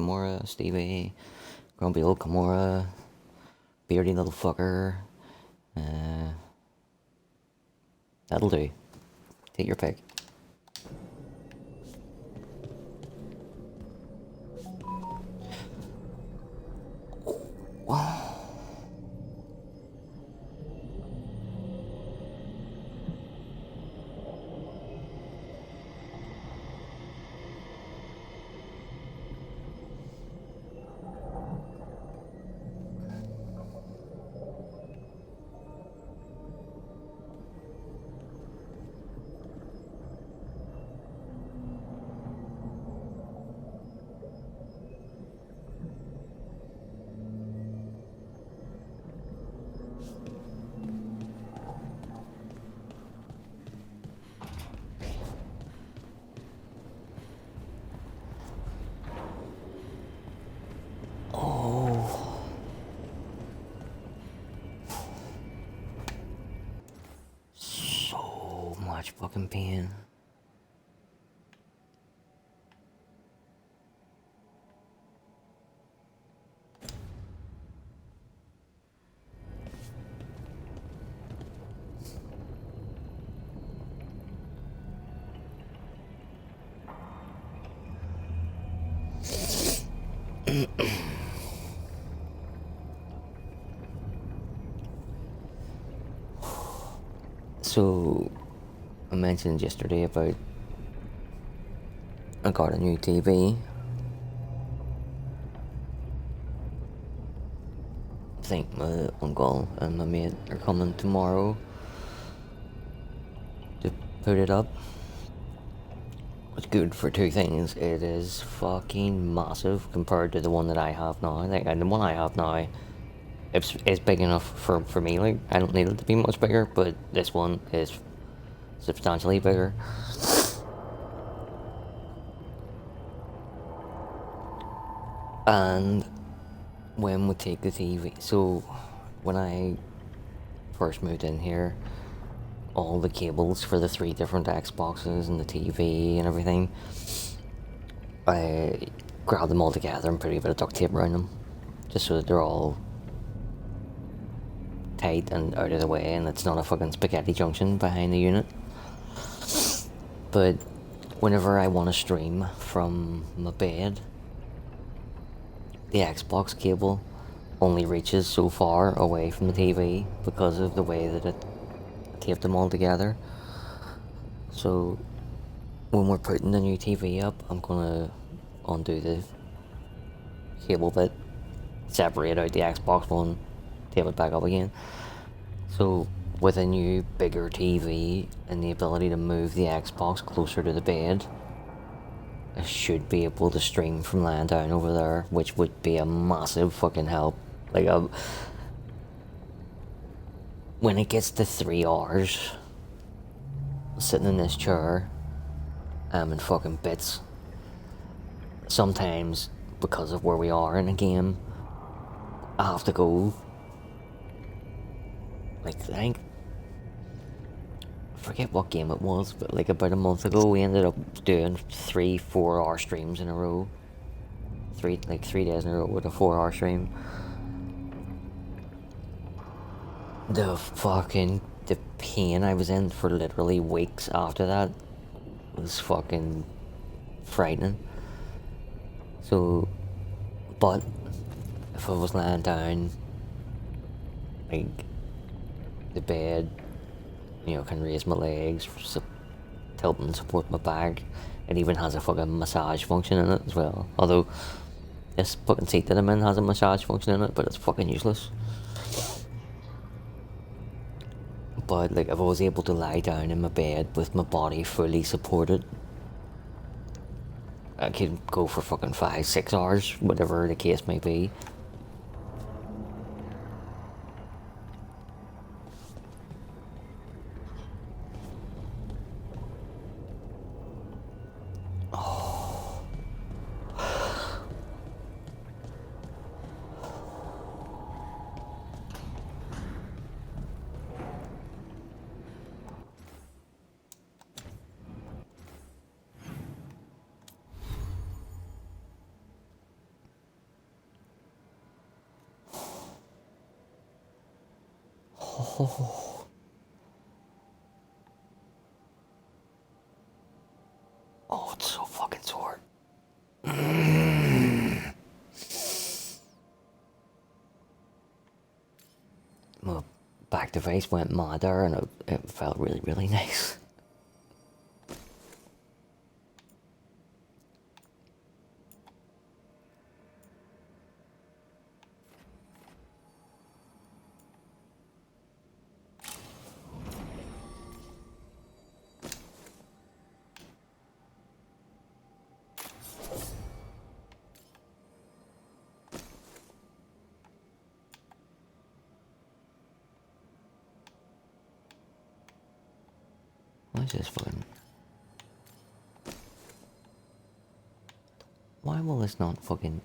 Kimura, Stevie, grumpy old Kimura, beardy little fucker. That'll do. Take your pick. So much fucking pain. So, I mentioned yesterday about I got a new TV. I think my uncle and my mate are coming tomorrow to put it up. It's good for two things. It is fucking massive compared to the one that I have now. Like, and the one I have now, it's big enough for me. Like, I don't need it to be much bigger, but this one is substantially bigger. And when we take the TV, so when I first moved in here, all the cables for the 3 different Xboxes and the TV and everything, I grabbed them all together and put a bit of duct tape around them, just so that they're all tight and out of the way and it's not a fucking spaghetti junction behind the unit. But whenever I want to stream from my bed, the Xbox cable only reaches so far away from the TV because of the way that it taped them all together. So when we're putting the new TV up, I'm gonna undo the cable bit, separate out the Xbox one, tape it back up again. So with a new bigger TV and the ability to move the Xbox closer to the bed, I should be able to stream from lying down over there, which would be a massive fucking help. Like, when it gets to 3 hours sitting in this chair, I'm in fucking bits. Sometimes, because of where we are in a game, I have to go. Like, I think, I forget what game it was, but like about a month ago, we ended up doing 3-4 hour streams in a row. 3 days in a row with a 4-hour stream. The pain I was in for literally weeks after that was fucking frightening. So, but if I was lying down, like, the bed, you know, can raise my legs, tilt and support my back. It even has a fucking massage function in it as well. Although, this fucking seat that I'm in has a massage function in it, but it's fucking useless. But, like, if I was able to lie down in my bed with my body fully supported, I could go for fucking 5-6 hours, whatever the case may be. Oh. Oh, it's so fucking sore. My back device went mad there and it felt really, really nice. What's this fucking... Why will this not fucking...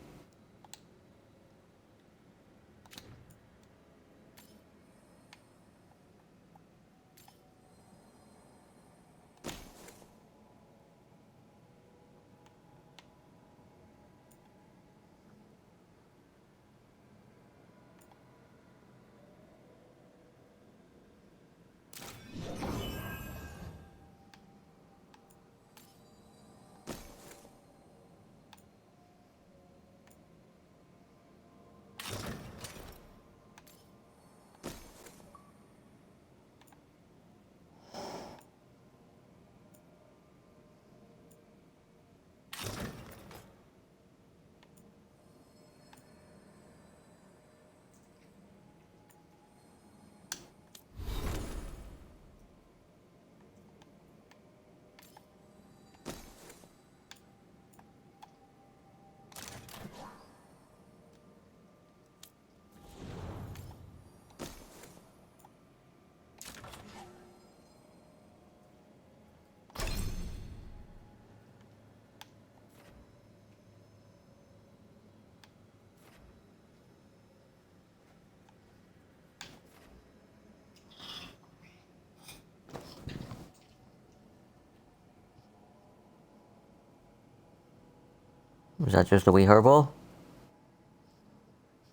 Was that just a wee hairball?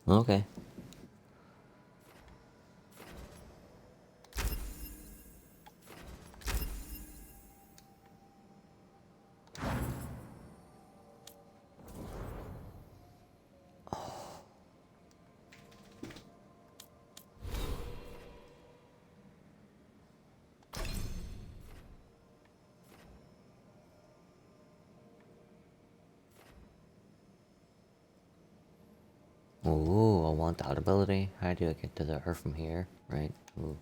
Okay. Ooh, I want that ability. How do I get to her from here? Right. Ooh.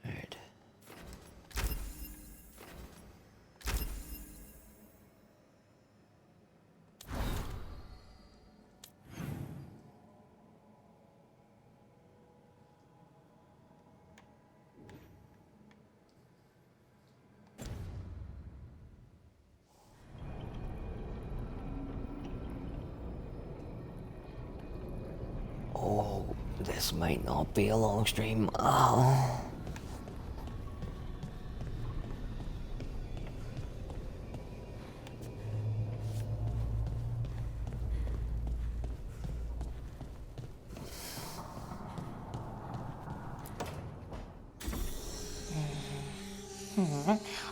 Alright. Oh, this might not be a long stream. Oh.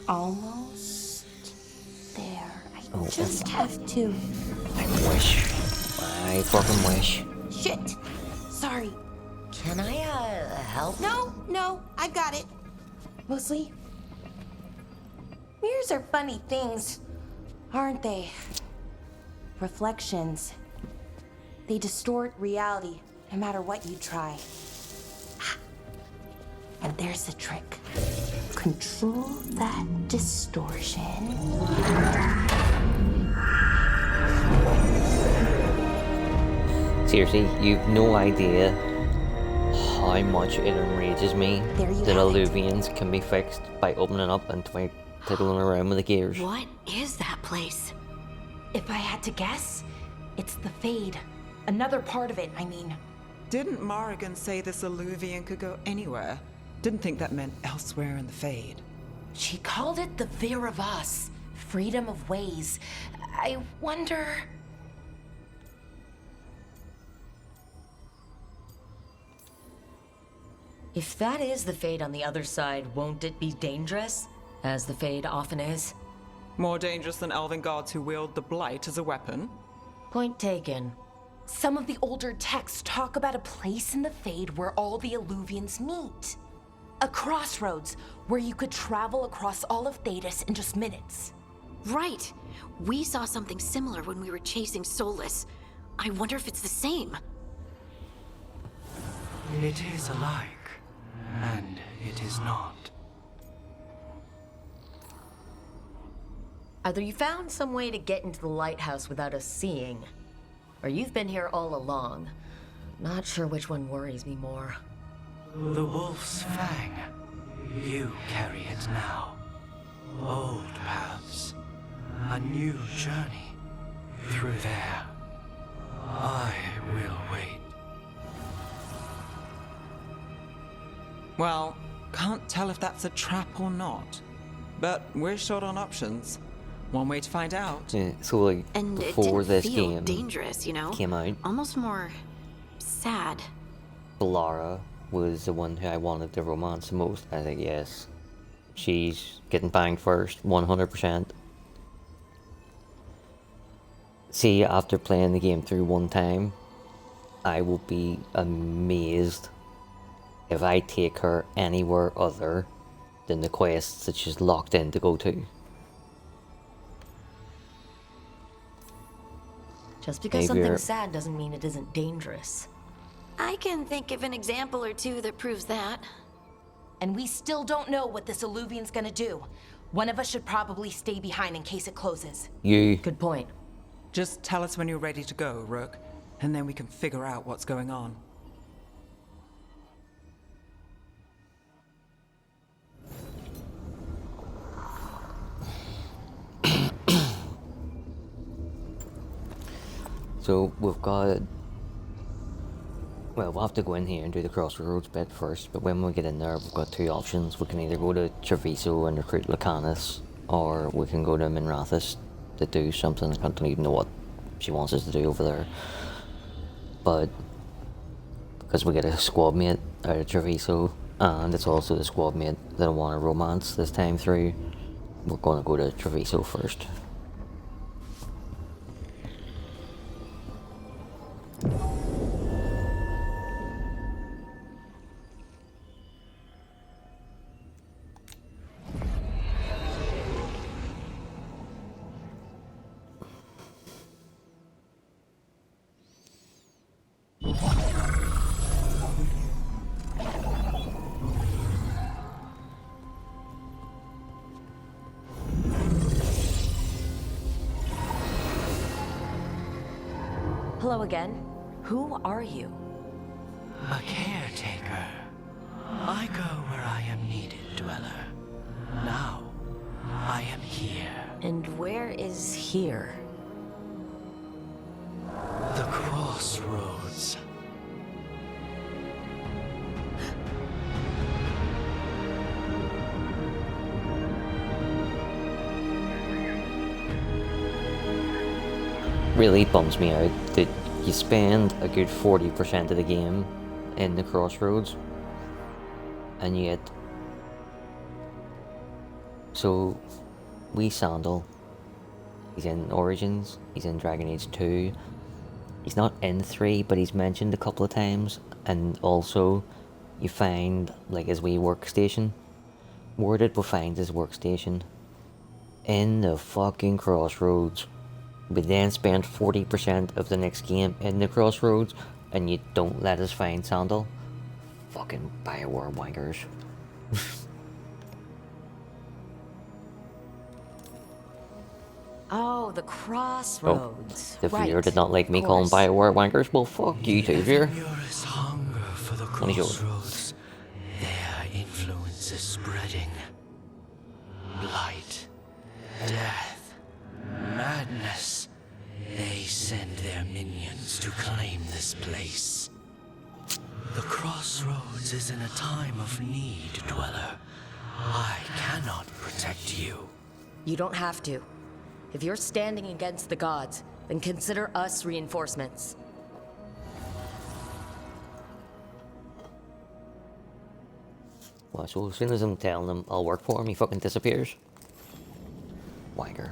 Almost there. I just have to. I wish. I fucking wish. Shit. Sorry. Can I, help? No, I got it. Mostly, mirrors are funny things, aren't they? Reflections. They distort reality, no matter what you try. And there's the trick. Control that distortion. Seriously, you've no idea how much it enrages me There you that have it. illuvians can be fixed by opening up into my piddling around with the gears. What is that place? If I had to guess, it's the Fade. Another part of it, I mean. Didn't Morrigan say this Illuvian could go anywhere? Didn't think that meant elsewhere in the Fade. She called it the Veer of Us, freedom of ways. I wonder... If that is the Fade on the other side, won't it be dangerous? As the Fade often is? More dangerous than elven gods who wield the Blight as a weapon? Point taken. Some of the older texts talk about a place in the Fade where all the Illuvians meet. A crossroads where you could travel across all of Thedas in just minutes. Right. We saw something similar when we were chasing Soulless. I wonder if it's the same. It is alike, and it is not. Either you found some way to get into the lighthouse without us seeing, or you've been here all along. Not sure which one worries me more. The wolf's fang. You carry it now. Old paths. A new journey. Through there. I will wait. Well, can't tell if that's a trap or not. But we're short on options. One way to find out. Yeah, so like And it before didn't this feel game dangerous, you know? came out, Almost more sad. Lara was the one who I wanted to romance the most. I think yes, she's getting banged first, 100%. See, after playing the game through one time, I will be amazed if I take her anywhere other than the quests that she's locked in to go to. Just because Maybe something's sad doesn't mean it isn't dangerous. I can think of an example or two that proves that. And we still don't know what this Illuvian's gonna do. One of us should probably stay behind in case it closes. You. Good point. Just tell us when you're ready to go, Rook, and then we can figure out what's going on. So we've got, well, we'll have to go in here and do the Crossroads bit first, but when we get in there, we've got two options. We can either go to Treviso and recruit Lucanis, or we can go to Minrathis to do something. I don't even know what she wants us to do over there. But because we get a squad mate out of Treviso, and it's also the squad mate that I want to romance this time through, we're going to go to Treviso first. Hello again. Who are you? A caretaker. I go where I am needed, dweller. Now, I am here. And where is here? The Crossroads. Really bums me out that you spend a good 40% of the game in the Crossroads, and yet, so we Sandal, he's in Origins, he's in Dragon Age 2, he's not in 3, but he's mentioned a couple of times, and also you find like his wee workstation. Where did we find his workstation? In the fucking Crossroads. We then spend 40% of the next game in the Crossroads, and you don't let us find Sandal. Fucking Bioware wankers. Oh, the Crossroads. The Veer Right, did not like me of calling course. Bioware wankers. Well, fuck you too, Veer. Mure's hunger for the Let me go. Crossroads. Their influence is spreading. blight, death, madness. They send their minions to claim this place. The Crossroads is in a time of need, Dweller. I cannot protect you. You don't have to. If you're standing against the gods, then consider us reinforcements. Well, so as soon as I'm telling him I'll work for him, he fucking disappears. Wanker.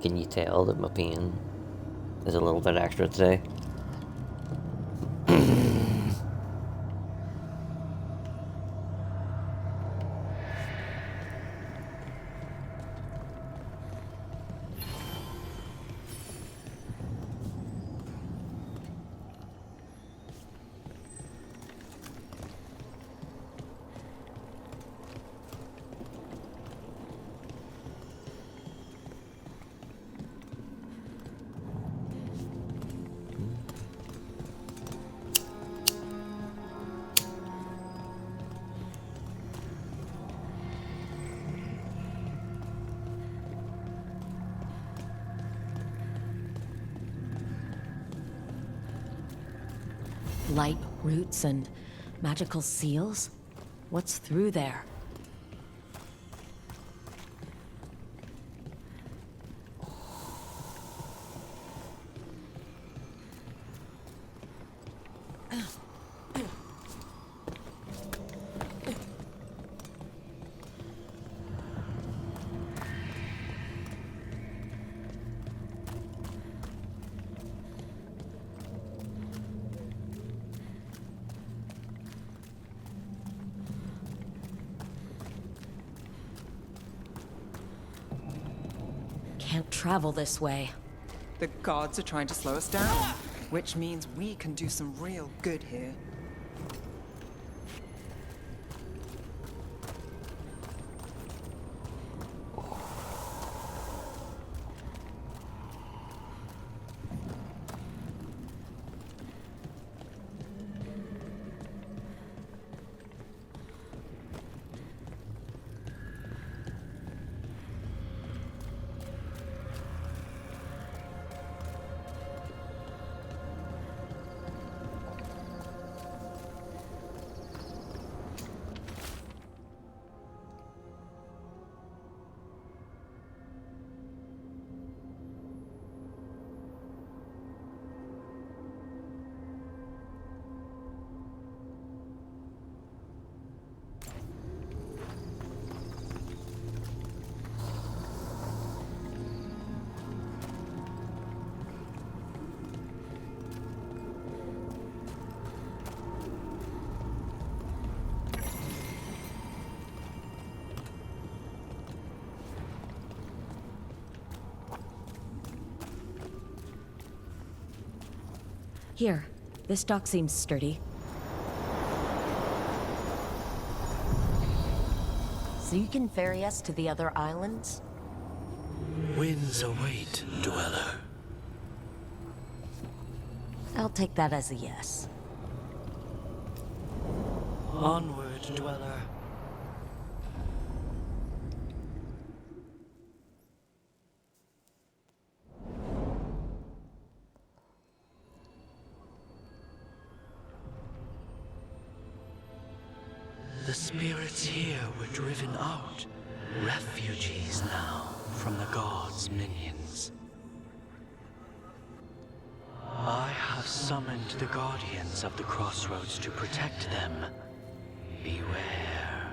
Can you tell that my pain is a little bit extra today? Light roots and magical seals? What's through there? Can't travel this way. The gods are trying to slow us down, which means we can do some real good here. Here, this dock seems sturdy. So you can ferry us to the other islands? Winds await, Dweller. I'll take that as a yes. Onward, Dweller. The spirits here were driven out, refugees now from the gods' minions. I have summoned the guardians of the Crossroads to protect them. Beware.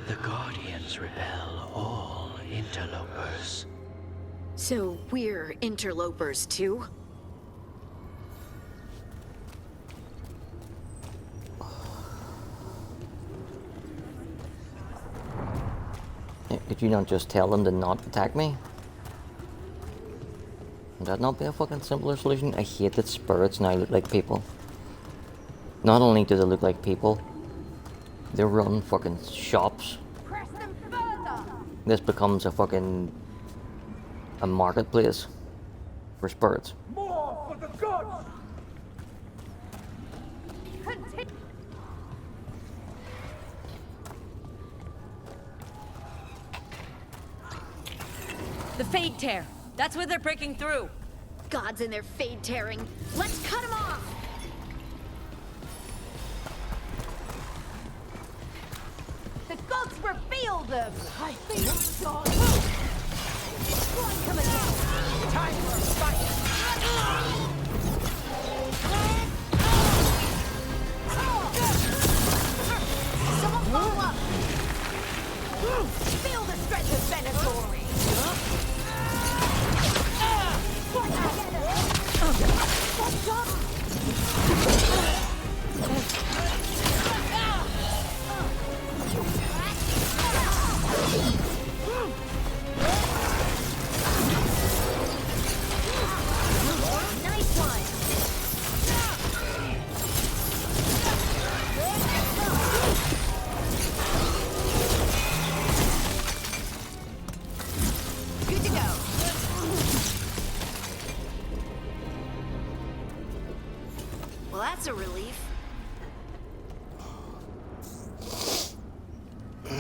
The guardians repel all interlopers. So we're interlopers too? Did you not just tell them to not attack me? Would that not be a fucking simpler solution? I hate that spirits now look like people. Not only do they look like people, they run fucking shops. Press them further! This becomes a marketplace for spirits. More for the gods! The Fade Tear. That's where they're breaking through. Gods and their fade tearing. Let's cut them off! The gods reveal them! I feel God! One coming in! Time for a fight! Someone follow up! Feel the strength of Venatori! Nice one! Good to go! Well, that's a relief. I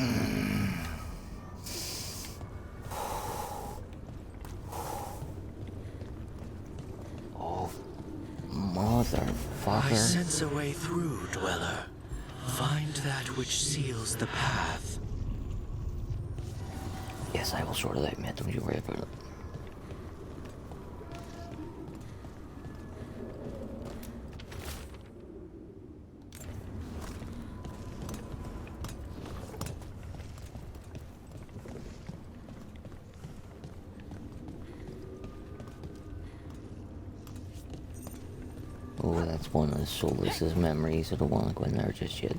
Motherfucker. sense a way through, Dweller. Find that which seals the path. Yes, I will sort it out, mate. Don't you worry about it. Oh, that's one of Solus's memories. I don't want to go in there just yet.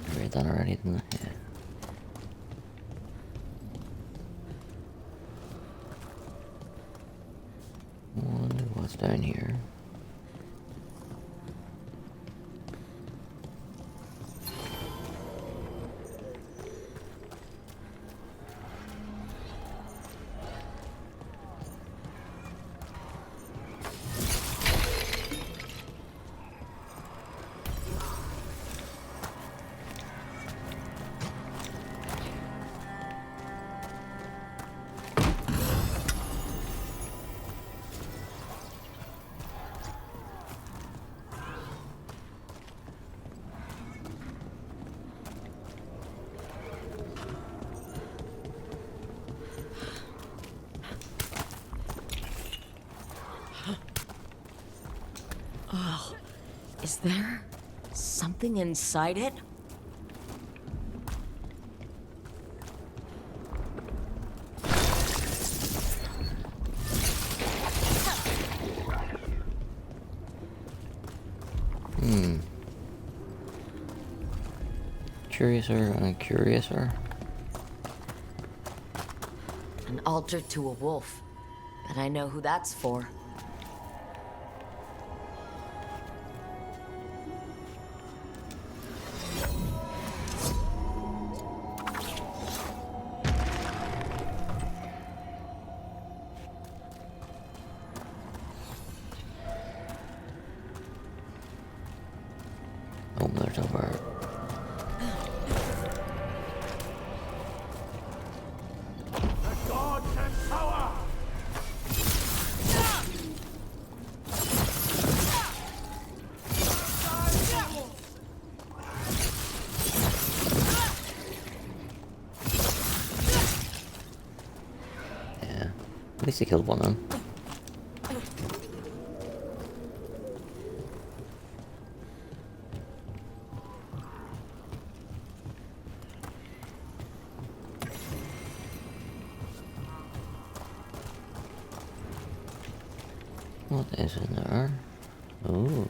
I read that already, didn't I? Yeah. Wonder what's down here. Is there something inside it? Curiouser and curiouser. An altar to a wolf. Bet I know who that's for. Oh, there's a bird. The gods and power! Yeah. At least he killed one of them. What is in there? Ooh.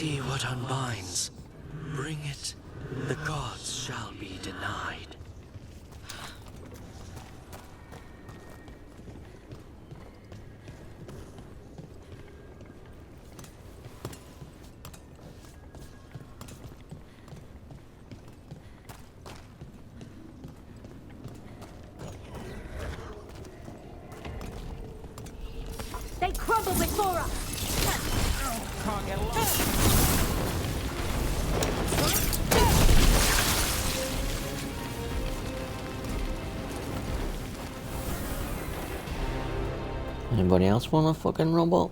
see what unbinds. Bring it, the gods shall be denied. They crumble before us! Can't get lost. Anybody else want a fucking robot?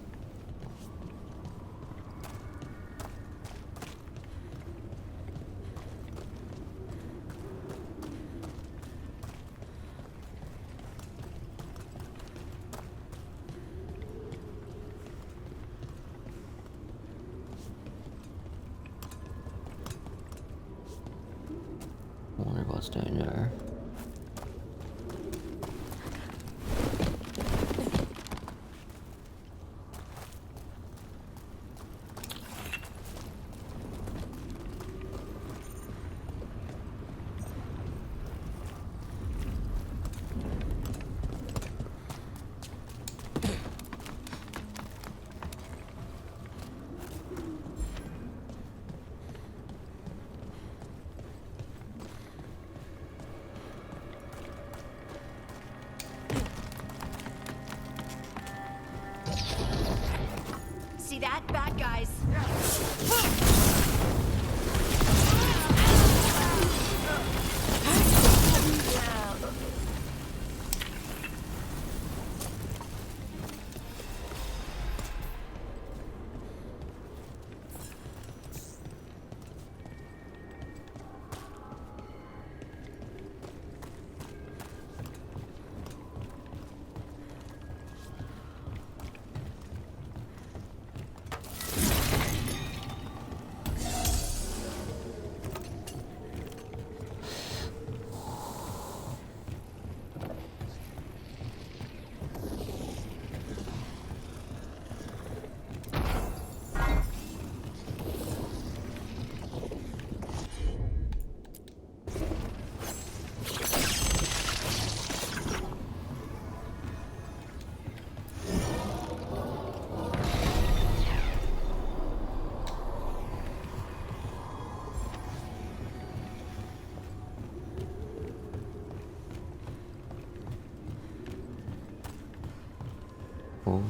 I wonder what's down there. See that? Bad guys. Oh.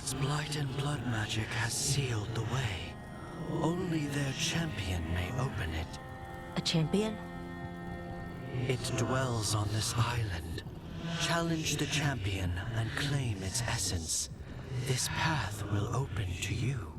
Crossroads' blight and blood magic has sealed the way. Only their champion may open it. A champion? It dwells on this island. Challenge the champion and claim its essence. This path will open to you.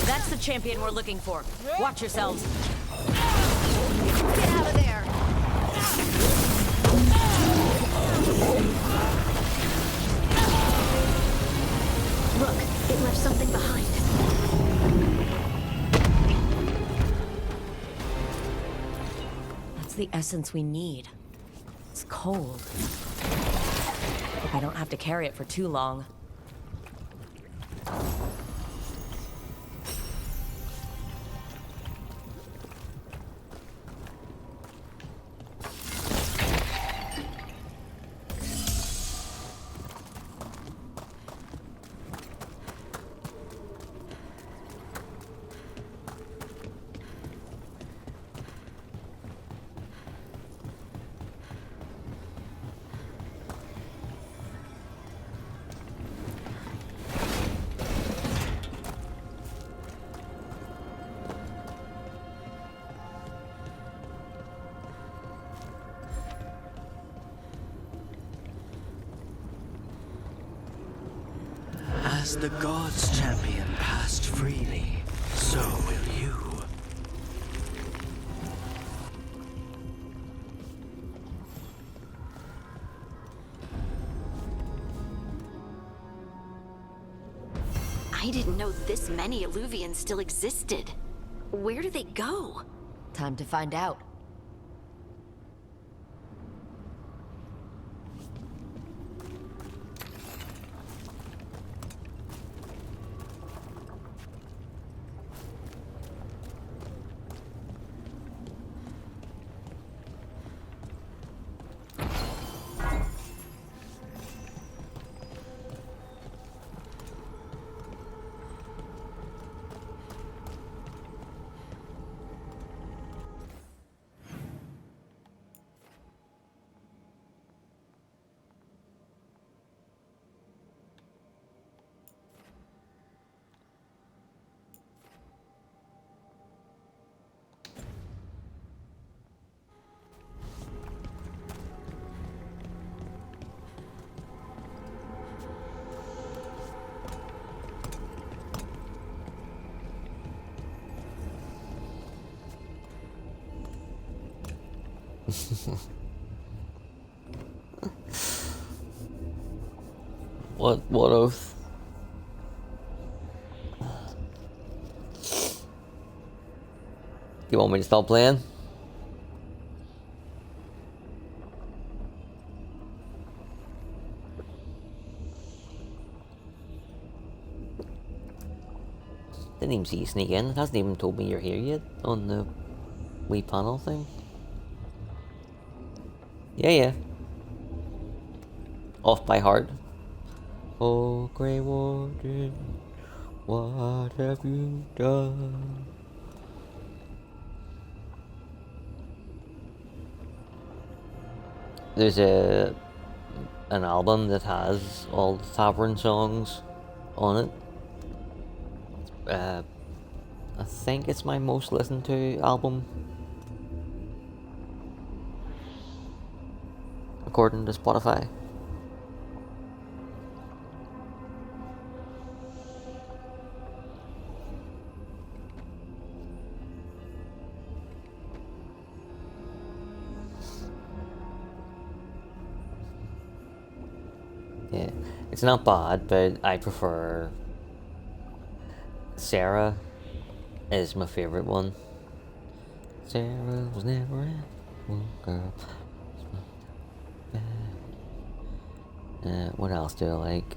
That's the champion we're looking for. Watch yourselves. Get out of there! Look, it left something behind. That's the essence we need. It's cold. Hope I don't have to carry it for too long. As the gods' champion passed freely, so will you. I didn't know this many Illuvians still existed. Where do they go? Time to find out. What oath? You want me to stop playing? Didn't even see you sneak in. It hasn't even told me you're here yet on the wee panel thing. Yeah. Off by heart. Oh, Grey Warden, what have you done? There's an album that has all the tavern songs on it. I think it's my most listened to album, according to Spotify. Yeah, it's not bad, but I prefer Sarah is my favorite one. Sarah was never a little girl. What else do I like?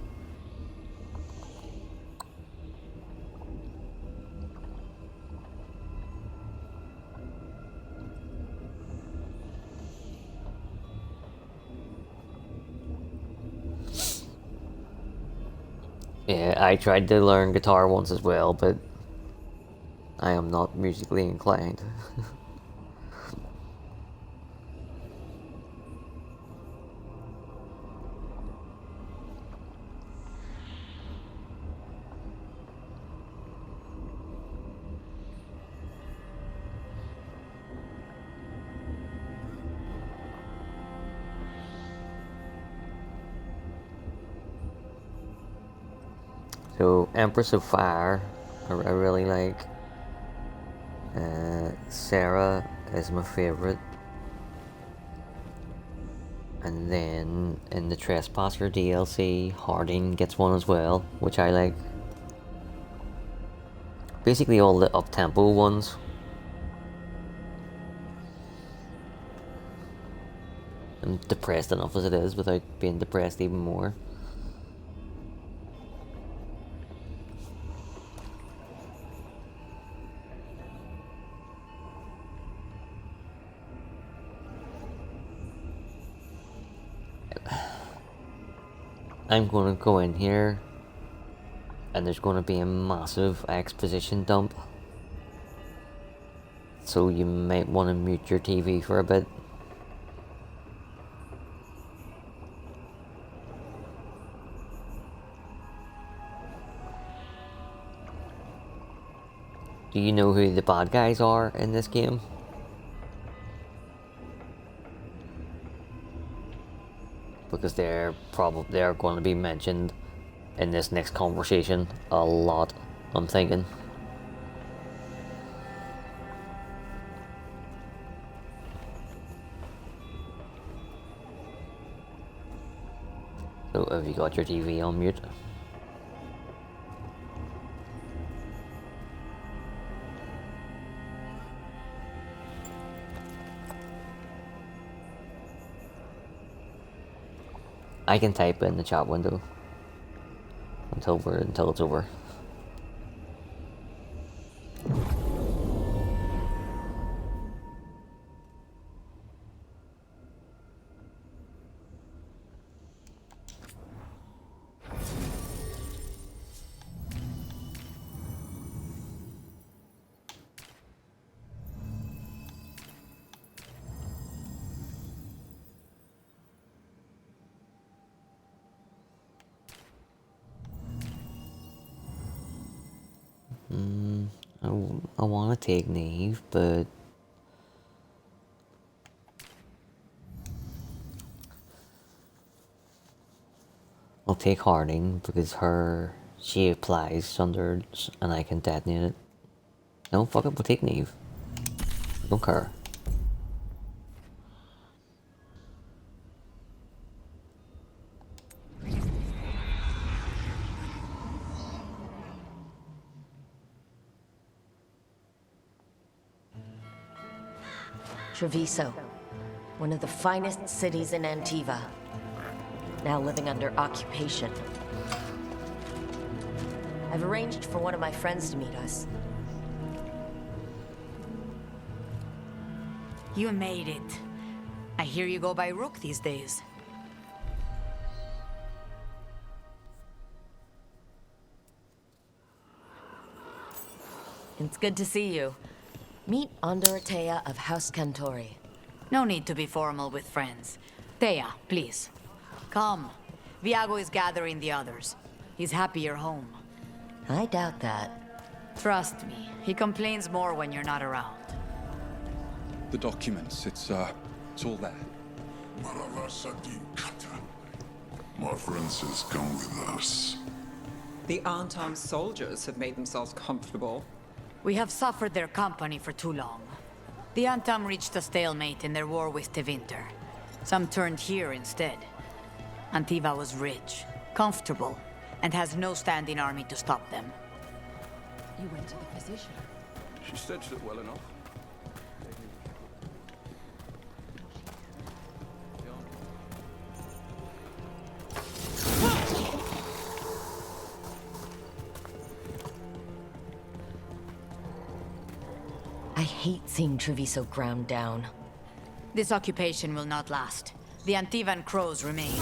Yeah, I tried to learn guitar once as well, but I am not musically inclined. So, Empress of Fire, I really like. Sarah is my favorite. And then in the Trespasser DLC, Harding gets one as well, which I like. Basically all the up-tempo ones. I'm depressed enough as it is without being depressed even more. I'm going to go in here and there's going to be a massive exposition dump, so you might want to mute your TV for a bit. Do you know who the bad guys are in this game? Because they're going to be mentioned in this next conversation a lot, I'm thinking. So have you got your TV on mute? I can type in the chat window until it's over. I want to take Neve, but I'll take Harding because she applies under and I can detonate it. No, fuck it, we'll take Neve. I don't care. Treviso, one of the finest cities in Antiva, now living under occupation. I've arranged for one of my friends to meet us. You made it. I hear you go by Rook these days. It's good to see you. Meet Andorotea of House Cantori. No need to be formal with friends. Thea, please. Come. Viago is gathering the others. He's happy you're home. I doubt that. Trust me, he complains more when you're not around. The documents, it's all there. My friend says come with us. The Anton soldiers have made themselves comfortable. We have suffered their company for too long. The Antam reached a stalemate in their war with Tevinter. Some turned here instead. Antiva was rich, comfortable, and has no standing army to stop them. You went to the physician. She stitched it well enough. I hate seeing Treviso ground down. This occupation will not last. The Antivan crows remain.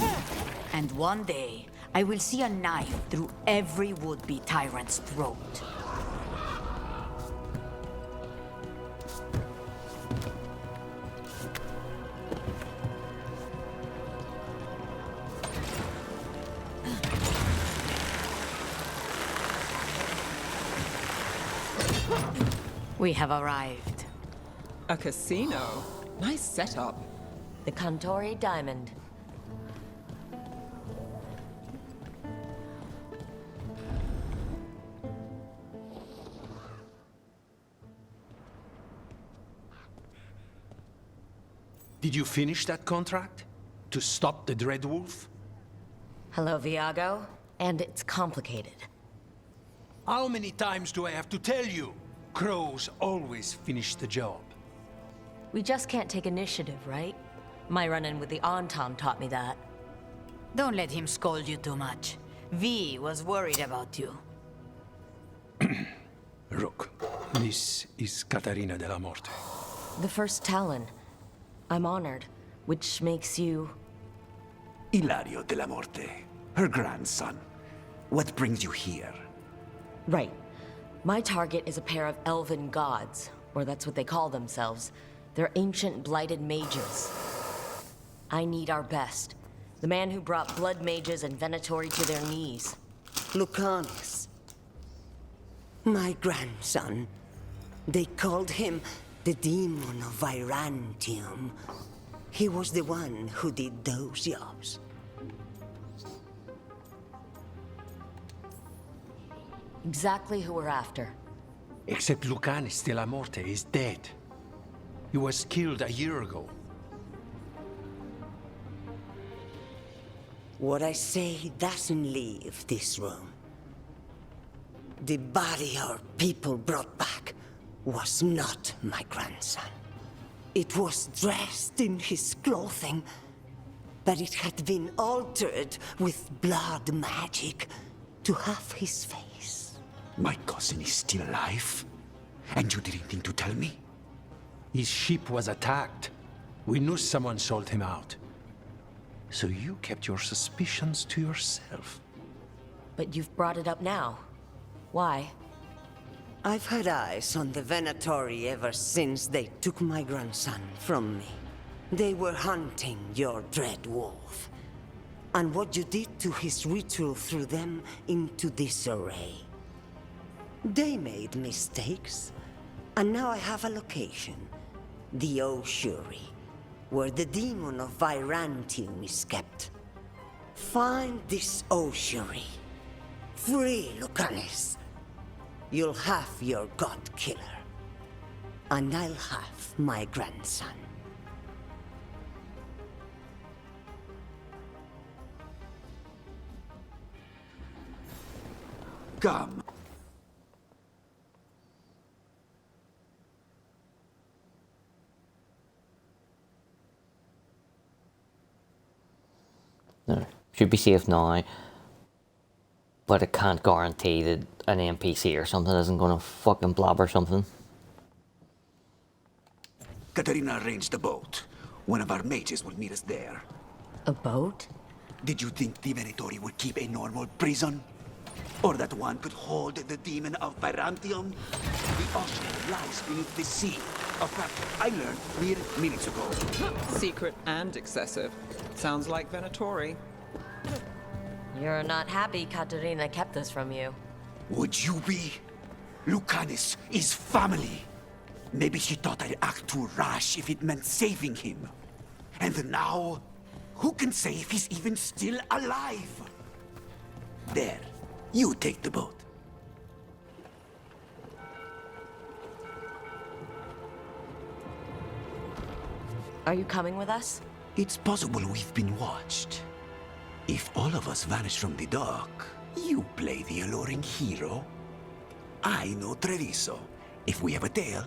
And one day, I will see a knife through every would-be tyrant's throat. We have arrived. A casino? Nice setup. The Cantori Diamond. Did you finish that contract? To stop the Dread Wolf? Hello, Viago. And it's complicated. How many times do I have to tell you? Crows always finish the job. We just can't take initiative, right? My run-in with the Anton taught me that. Don't let him scold you too much. V was worried about you. Rook, this is Catarina de la Morte. The first Talon. I'm honored, which makes you... Ilario de la Morte, her grandson. What brings you here? Right. My target is a pair of elven gods, or that's what they call themselves. They're ancient blighted mages. I need our best. The man who brought blood mages and Venatori to their knees. Lucanis. My grandson. They called him the Demon of Virantium. He was the one who did those jobs. Exactly who we're after. Except Lucanis de la Morte is dead. He was killed a year ago. What I say doesn't leave this room. The body our people brought back was not my grandson. It was dressed in his clothing, but it had been altered with blood magic to have his face. My cousin is still alive? And you didn't think to tell me? His ship was attacked. We knew someone sold him out. So you kept your suspicions to yourself. But you've brought it up now. Why? I've had eyes on the Venatori ever since they took my grandson from me. They were hunting your Dread Wolf. And what you did to his ritual threw them into disarray. They made mistakes, and now I have a location. The Ossuary, where the demon of Virantium is kept. Find this Ossuary. Free Lucanis. You'll have your god killer. And I'll have my grandson. Come. No, should be safe now, but I can't guarantee that an NPC or something isn't gonna fucking blabber something. Katarina arranged a boat. One of our mages will meet us there. A boat? Did you think the Venatori would keep a normal prison? Or that one could hold the demon of Virantium? The ocean lies beneath the sea. A fact I learned mere minutes ago. Secret and excessive. Sounds like Venatori. You're not happy Katerina kept this from you. Would you be? Lucanis is family. Maybe she thought I'd act too rash if it meant saving him. And now, who can say if he's even still alive? There, you take the boat. Are you coming with us? It's possible we've been watched. If all of us vanish from the dock, you play the alluring hero. I know Treviso. If we have a deal,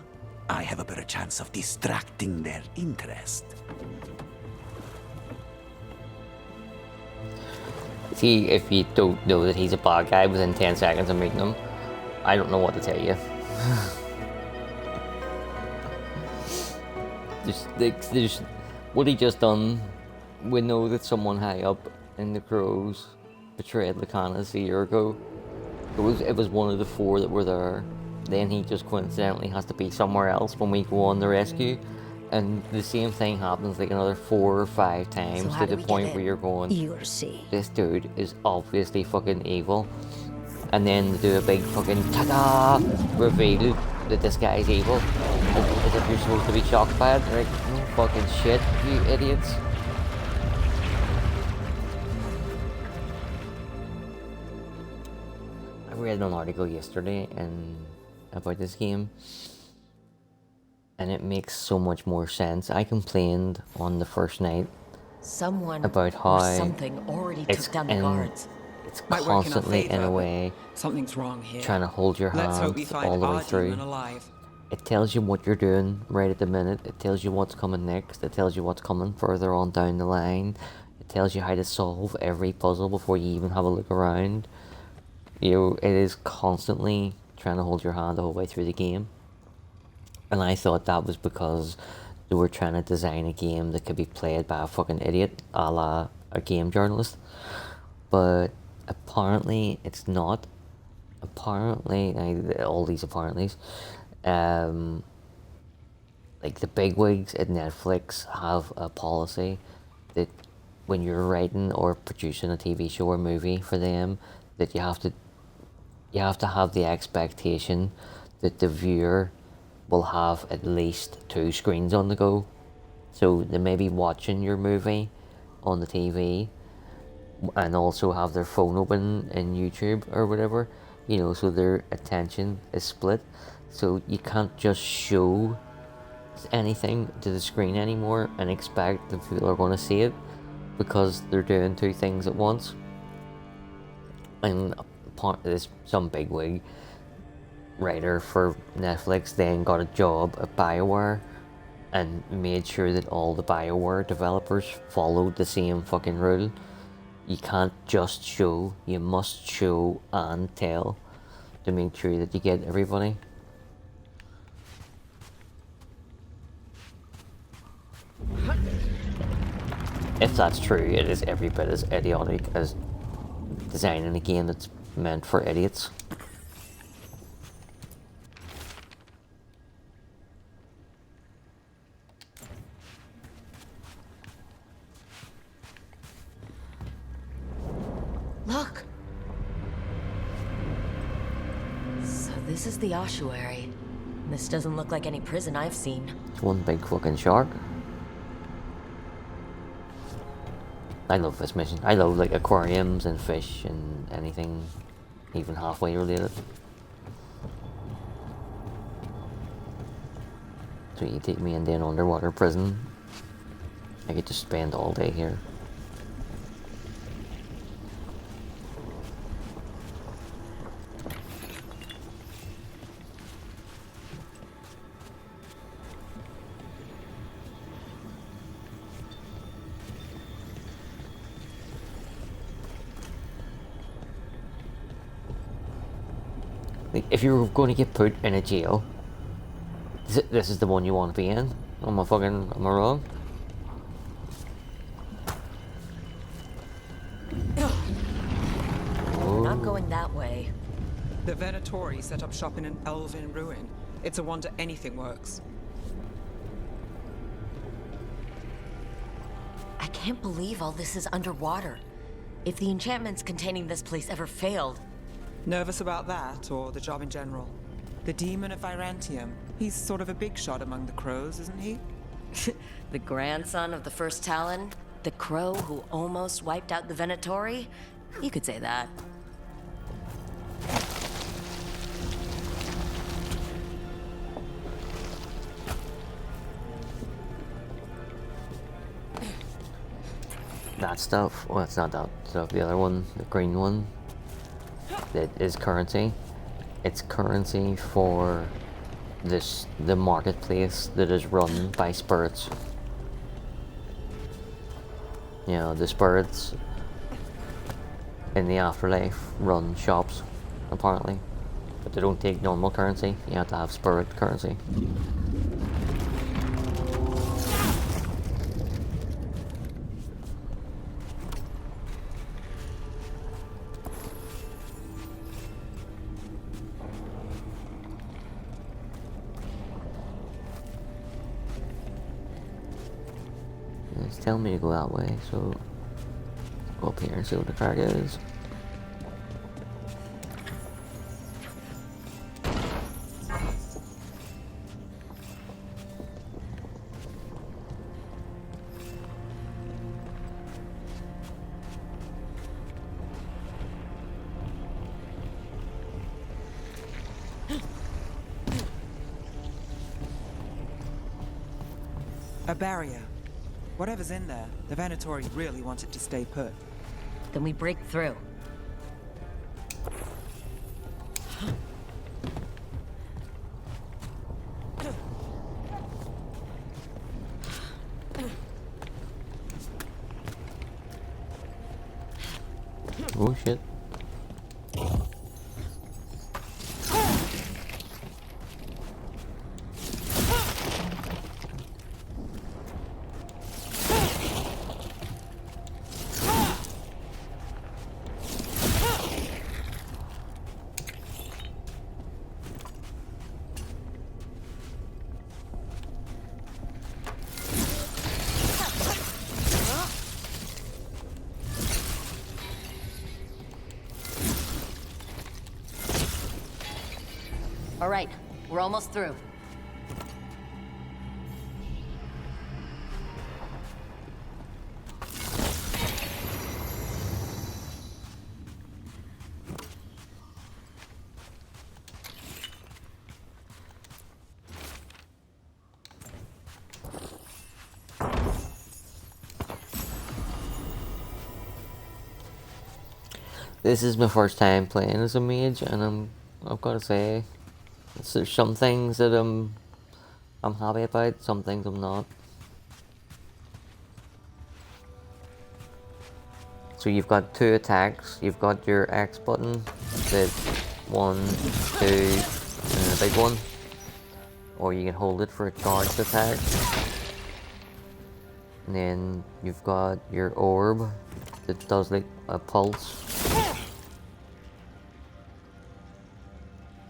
I have a better chance of distracting their interest. See, if you don't know that he's a bad guy within 10 seconds of meeting him, I don't know what to tell you. there's what he just done. We know that someone high up in the Crows betrayed Lucanis a year ago. It was one of the 4 that were there. Then he just coincidentally has to be somewhere else when we go on the rescue. And the same thing happens like another 4 or 5 times to the point where you're going, You'll see. this dude is obviously fucking evil. And then they do a big fucking ta-da reveal that this guy is evil. As if you're supposed to be shocked by it. Like, oh, fucking shit, you idiots. I read an article yesterday about this game, and it makes so much more sense. I complained on the first night Someone about or how something already took down the guards. it's Might work in our constantly in favor, a but way something's wrong here. trying to hold your Let's hope we hand find all the way our through. demon alive. It tells you what you're doing right at the minute. It tells you what's coming next. It tells you what's coming further on down the line. It tells you how to solve every puzzle before you even have a look around. You know, it is constantly trying to hold your hand the whole way through the game. And I thought that was because they were trying to design a game that could be played by a fucking idiot, a la a game journalist. But apparently it's not. Apparently, all these apparentlys, like the bigwigs at Netflix have a policy that when you're writing or producing a TV show or movie for them, that you have to have the expectation that the viewer will have at least 2 screens on the go. So they may be watching your movie on the TV and also have their phone open in YouTube or whatever, you know, so their attention is split. So you can't just show anything to the screen anymore and expect that people are going to see it, because they're doing 2 things at once. And this some bigwig writer for Netflix then got a job at BioWare and made sure that all the BioWare developers followed the same fucking rule. You can't just show, you must show and tell to make sure that you get everybody. If that's true, it is every bit as idiotic as designing a game that's meant for idiots. Look! So this is the ossuary. This doesn't look like any prison I've seen. It's one big fucking shark. I love this mission. I love like aquariums and fish and anything even halfway related. So you take me into an underwater prison. I could just spend all day here. If you were going to get put in a jail, this is the one you want to be in? Am I wrong? We're not going that way. The Venatori set up shop in an elven ruin. It's a wonder anything works. I can't believe all this is underwater. If the enchantments containing this place ever failed... Nervous about that, or the job in general? The demon of Virantium. He's sort of a big shot among the crows, isn't he? The grandson of the first Talon? The crow who almost wiped out the Venatori? You could say that. That stuff, well, it's not that stuff, the other one, the green one, that is currency, it's currency for the marketplace that is run by spirits. You know, the spirits in the afterlife run shops, apparently. But they don't take normal currency, you have to have spirit currency. It's telling me to go that way, so go up here and see what the crack is. A barrier. Whatever's in there, the Venatori really want it to stay put. Then we break through. Oh shit. All right, we're almost through. This is my first time playing as a mage, and I've got to say, there's some things that I'm happy about, some things I'm not. So you've got two attacks. You've got your X button, the 1, 2, and the big one, or you can hold it for a charged attack. And then you've got your orb that does like a pulse.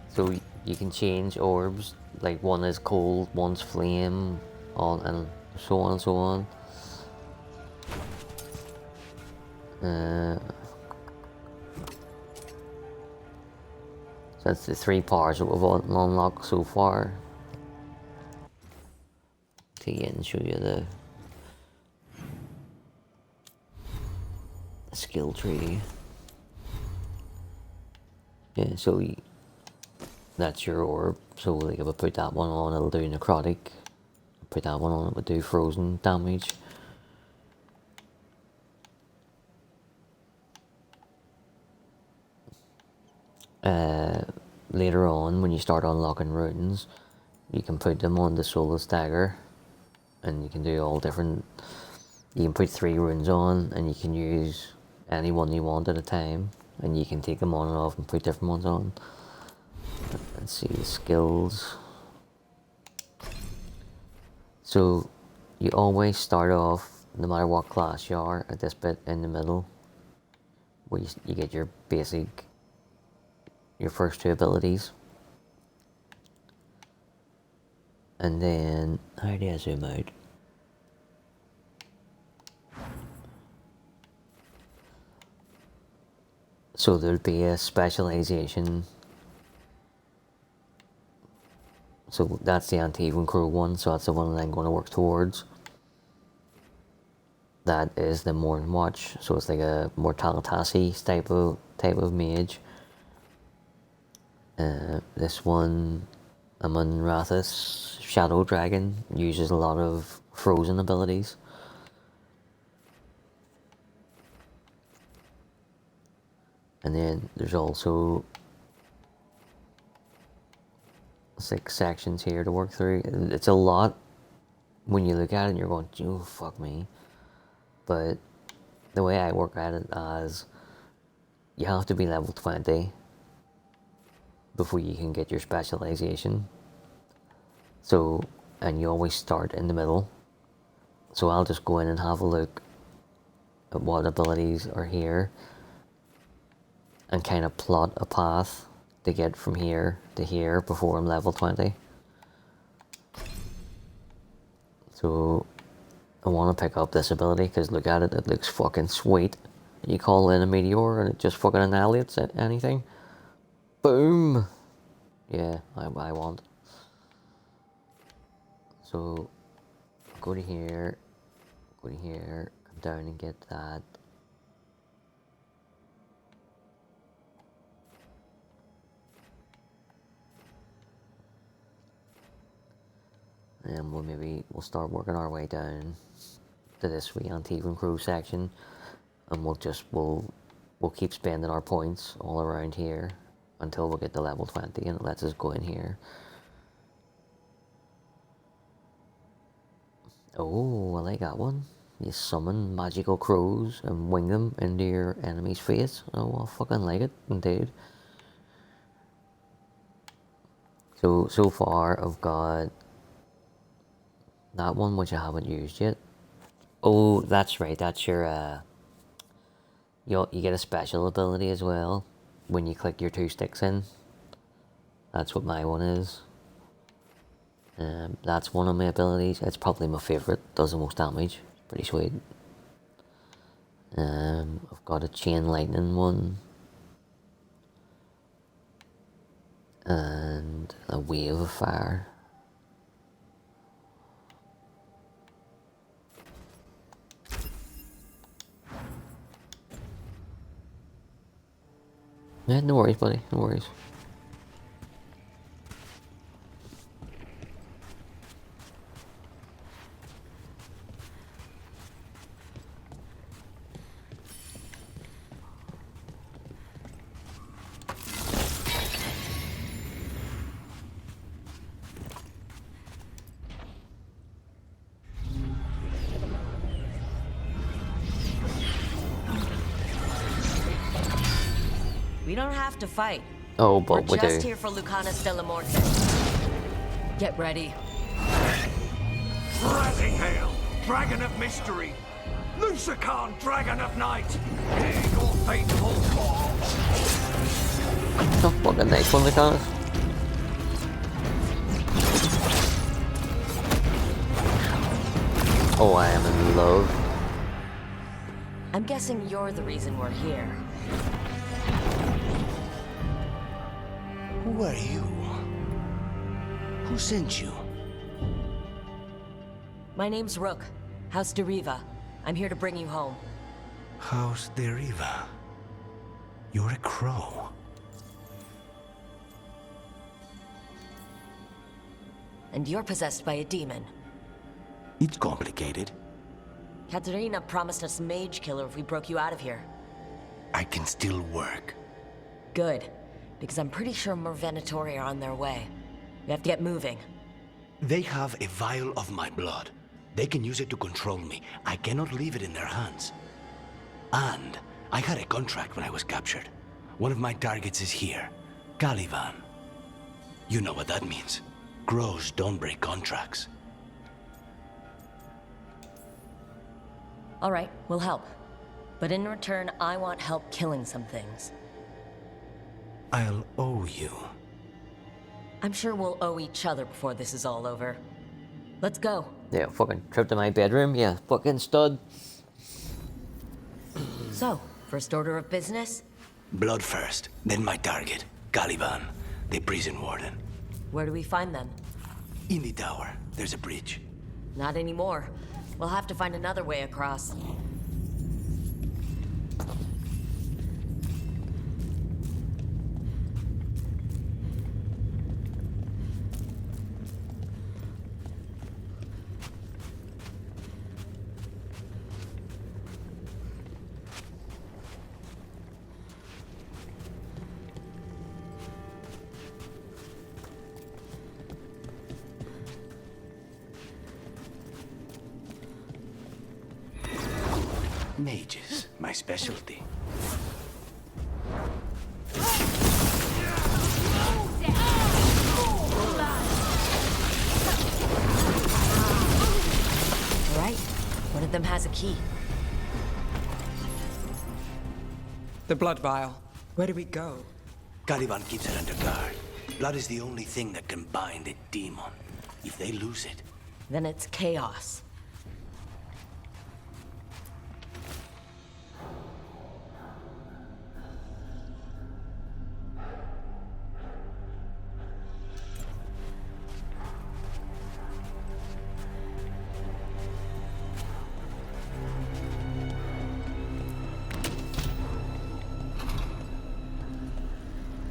So you can change orbs, like one is cold, one's flame, and so on and so on. So that's the 3 powers that we've unlocked so far. To again show you the skill tree. Yeah, so that's your orb. So like if I put that one on, it'll do necrotic. Put that one on, it would do frozen damage. Later on, when you start unlocking runes, you can put them on the Soulless Dagger, and you can do all different. You can put 3 runes on, and you can use any one you want at a time, and you can take them on and off and put different ones on. Let's see the skills. So you always start off, no matter what class you are, at this bit in the middle, where you get your basic, your first 2 abilities. And then, how do I zoom out? So there'll be a specialization. So that's the Antivan Crow one, so that's the one that I'm going to work towards. That is the Morn Watch, so it's like a Mortalitasi type of mage. This one, Amun Rathus Shadow Dragon, uses a lot of frozen abilities. And then there's also 6 sections here to work through. It's a lot when you look at it and you're going, oh, fuck me. But the way I work at it is you have to be level 20 before you can get your specialization. So, and you always start in the middle. So I'll just go in and have a look at what abilities are here and kind of plot a path to get from here to here before I'm level 20. So I want to pick up this ability because look at it, it looks fucking sweet. You call in a meteor and it just fucking annihilates anything. Boom! Yeah, I want. So go to here, come down and get that. And we'll start working our way down to this wee Antigua Crew section, and we'll keep spending our points all around here until we get to level 20, and it lets us go in here. Oh, I like that one. You summon magical crows and wing them into your enemy's face. Oh, I fucking like it, indeed. So far I've got that one, which I haven't used yet. Oh, that's right, that's your, you get a special ability as well when you click your 2 sticks in. That's what my one is. That's one of my abilities. It's probably my favourite, does the most damage. Pretty sweet. I've got a chain lightning one. And a wave of fire. Yeah, no worries, buddy, no worries. We don't have to fight. Oh, but We're we do. just here for Lucanis de la Morte. Get ready. Rising hail, dragon of mystery. Lucanis, dragon of night. Hear your faithful call. Oh, fucking nice one, Lucanis. Oh, I am in love. I'm guessing you're the reason we're here. Who are you? Who sent you? My name's Rook, House de Riva. I'm here to bring you home. House de Riva. You're a crow. And you're possessed by a demon. It's complicated. Katerina promised us Mage Killer if we broke you out of here. I can still work. Good, because I'm pretty sure more Venatori are on their way. We have to get moving. They have a vial of my blood. They can use it to control me. I cannot leave it in their hands. And I had a contract when I was captured. One of my targets is here, Caliban. You know what that means. Crows don't break contracts. All right, we'll help. But in return, I want help killing some things. I'll owe you. I'm sure we'll owe each other before this is all over. Let's go. Yeah, fucking trip to my bedroom, yeah, fucking stud. So, first order of business? Blood first, then my target, Caliban, the prison warden. Where do we find them? In the tower, there's a bridge. Not anymore. We'll have to find another way across. Mages, my specialty. Right. One of them has a key. The blood vial. Where do we go? Caliban keeps it under guard. Blood is the only thing that can bind a demon. If they lose it... Then it's chaos.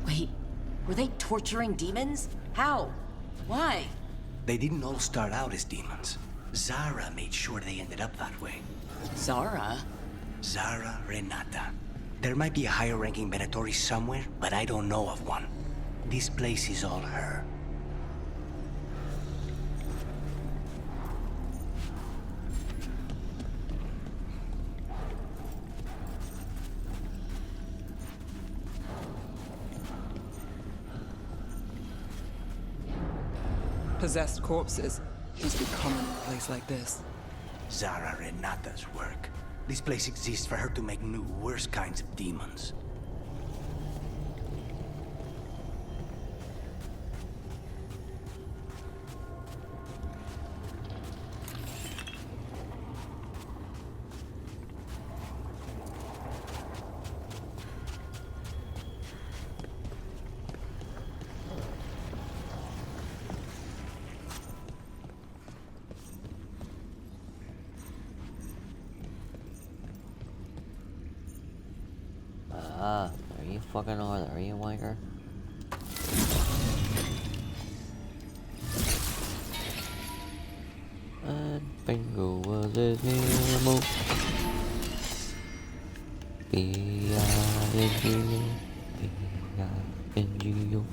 Wait, were they torturing demons? How? Why? They didn't all start out as demons. Zara made sure they ended up that way. Zara? Zara Renata. There might be a higher-ranking Venatori somewhere, but I don't know of one. This place is all her. Possessed corpses must be common in a place like this. Zara Renata's work. This place exists for her to make new, worse kinds of demons. There you fucking are, there you wanker. And bingo was his name. B-I-N-G-O, B-I-N-G-O.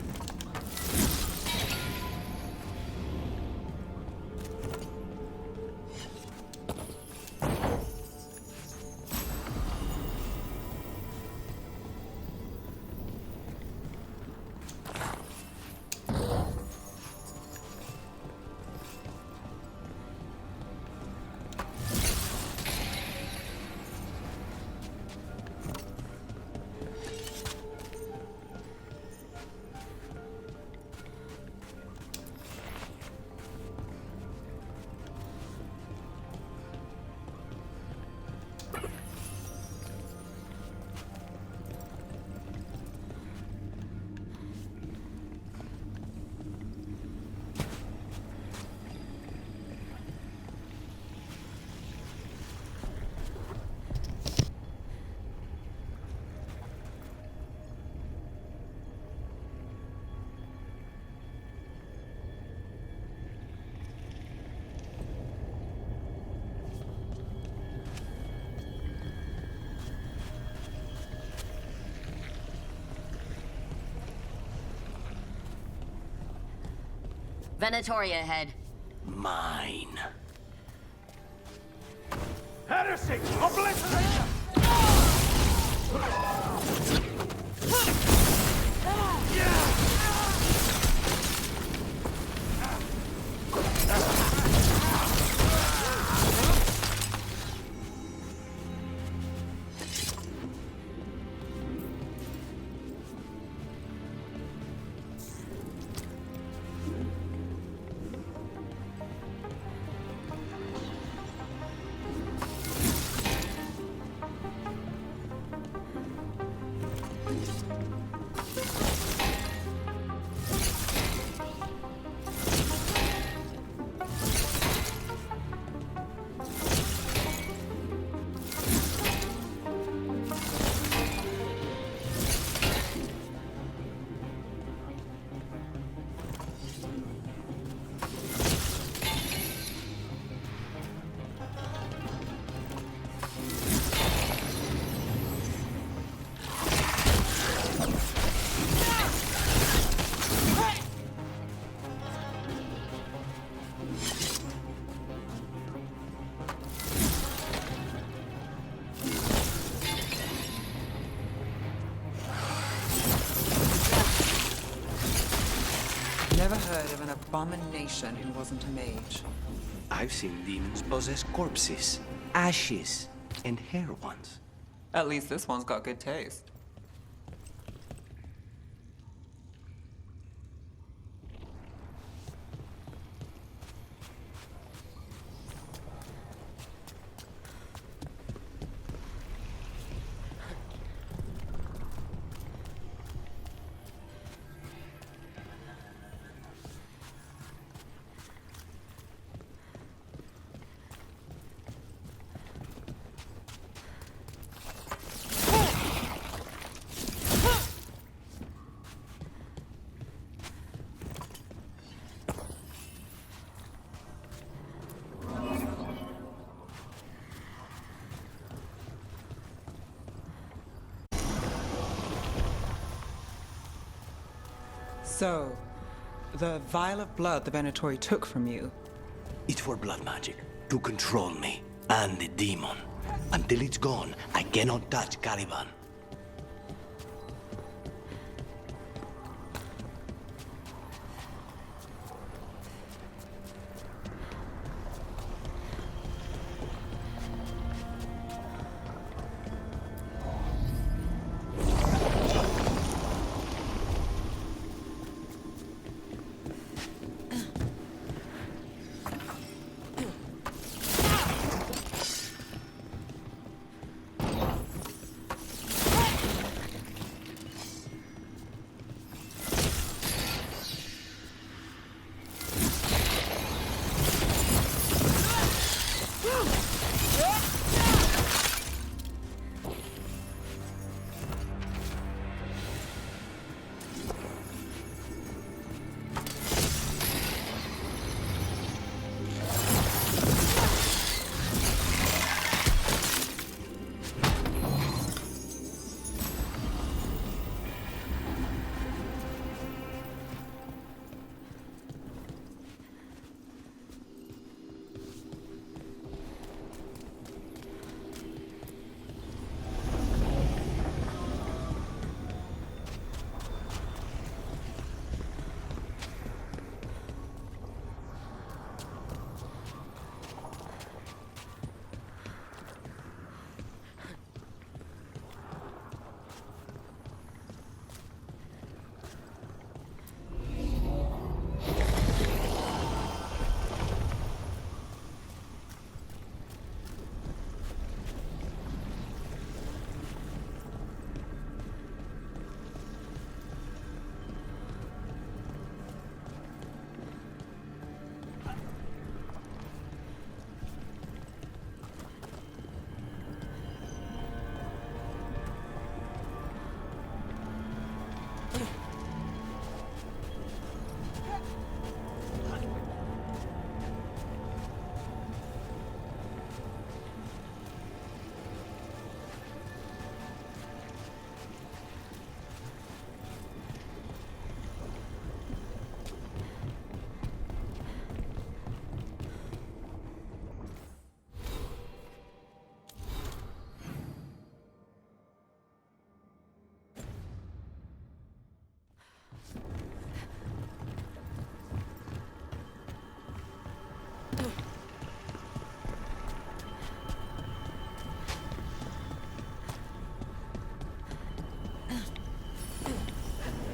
Venatoria ahead. Mine. Heresy! Obliterate! abomination who wasn't a mage. I've seen demons possess corpses, ashes, and hair ones. At least this one's got good taste. So, the vial of blood the Venatori took from you. It's for blood magic, to control me, and the demon. Until it's gone, I cannot touch Caliban.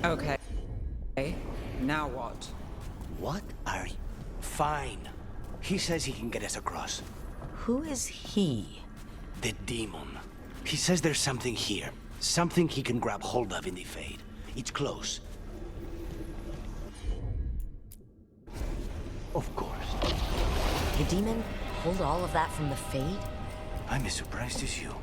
Okay. Now what? What are you? Fine. He says he can get us across. Who is he? The demon. He says there's something here. Something he can grab hold of in the Fade. It's close. Of course. The demon pulled all of that from the Fade? I'm as surprised as you.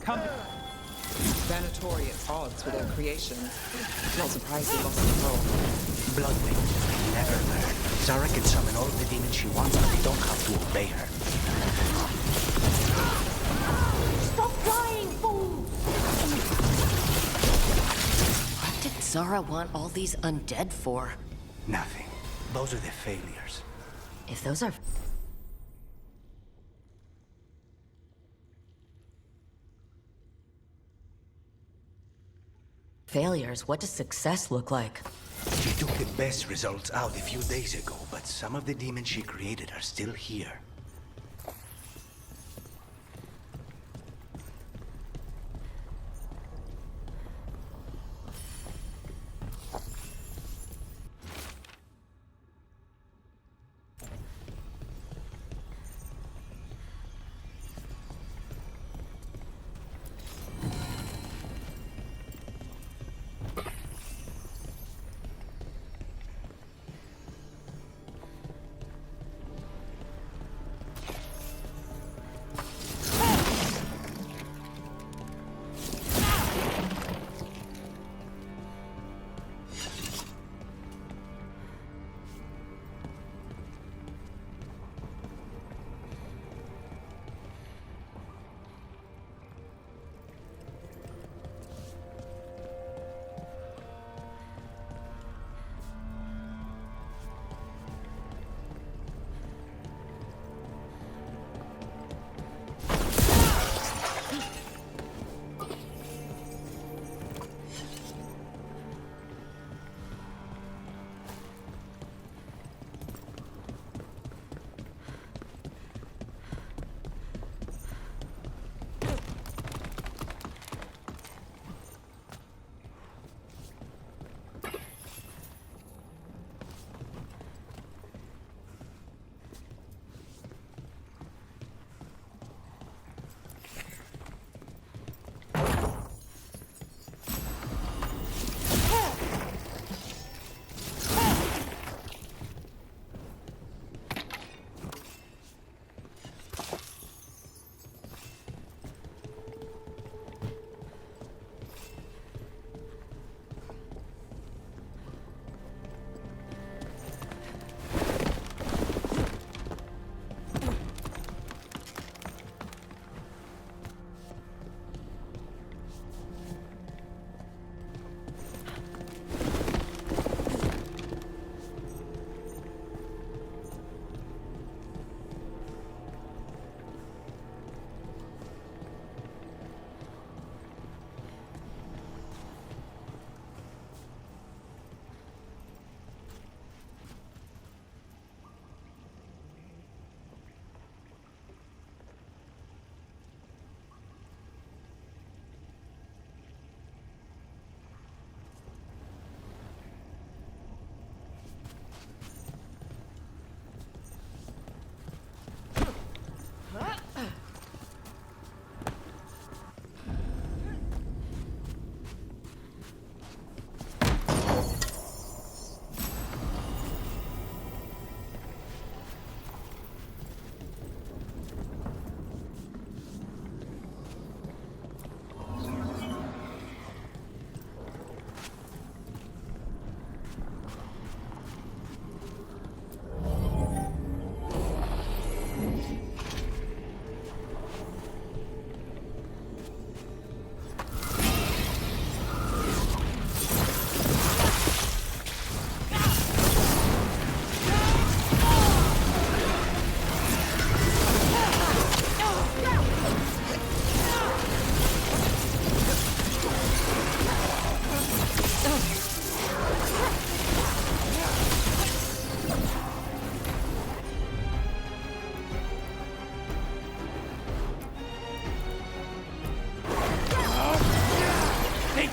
Come. Venatori at odds with their creations. Not surprised they lost control. Bloodwind. Never learn. Zara can summon all the demons she wants, but they don't have to obey her. Stop flying, fool! What did Zara want all these undead for? Nothing. Those are the failures. If those are... failures, what does success look like? She took the best results out a few days ago, but some of the demons she created are still here.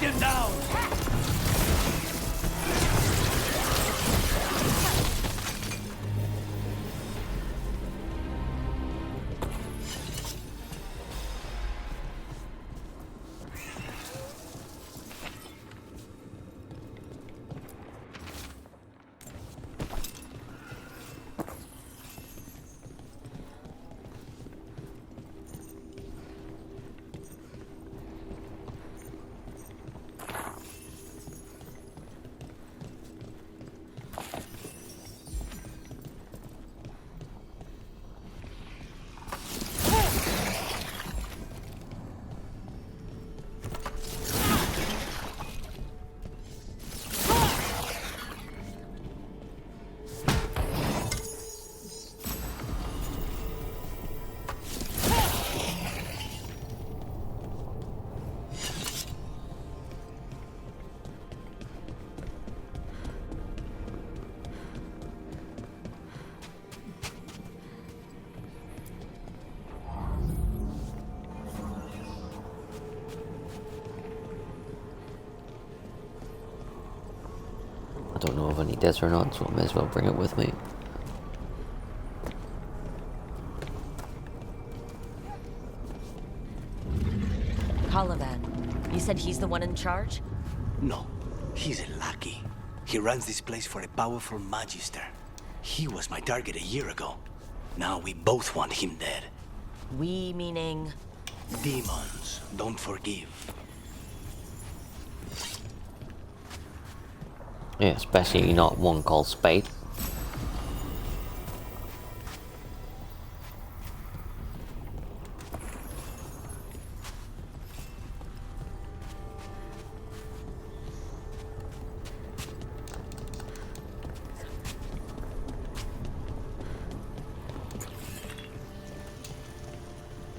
him down! don't know if I need this or not, so I may as well bring it with me. Colavan, you said he's the one in charge? No, he's a lackey. He runs this place for a powerful magister. He was my target a year ago. Now we both want him dead. We meaning? Demons don't forgive. Yeah, especially not one called Spade.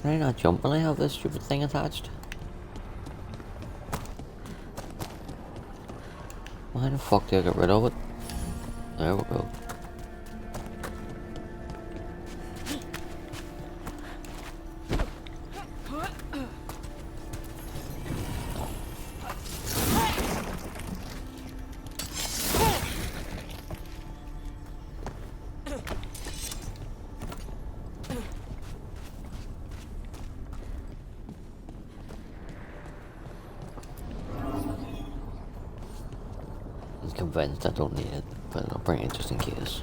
Can I not jump when I have this stupid thing attached? Why the fuck did I get rid of it? There we go. Convinced I don't need it, but I'll bring it just in case.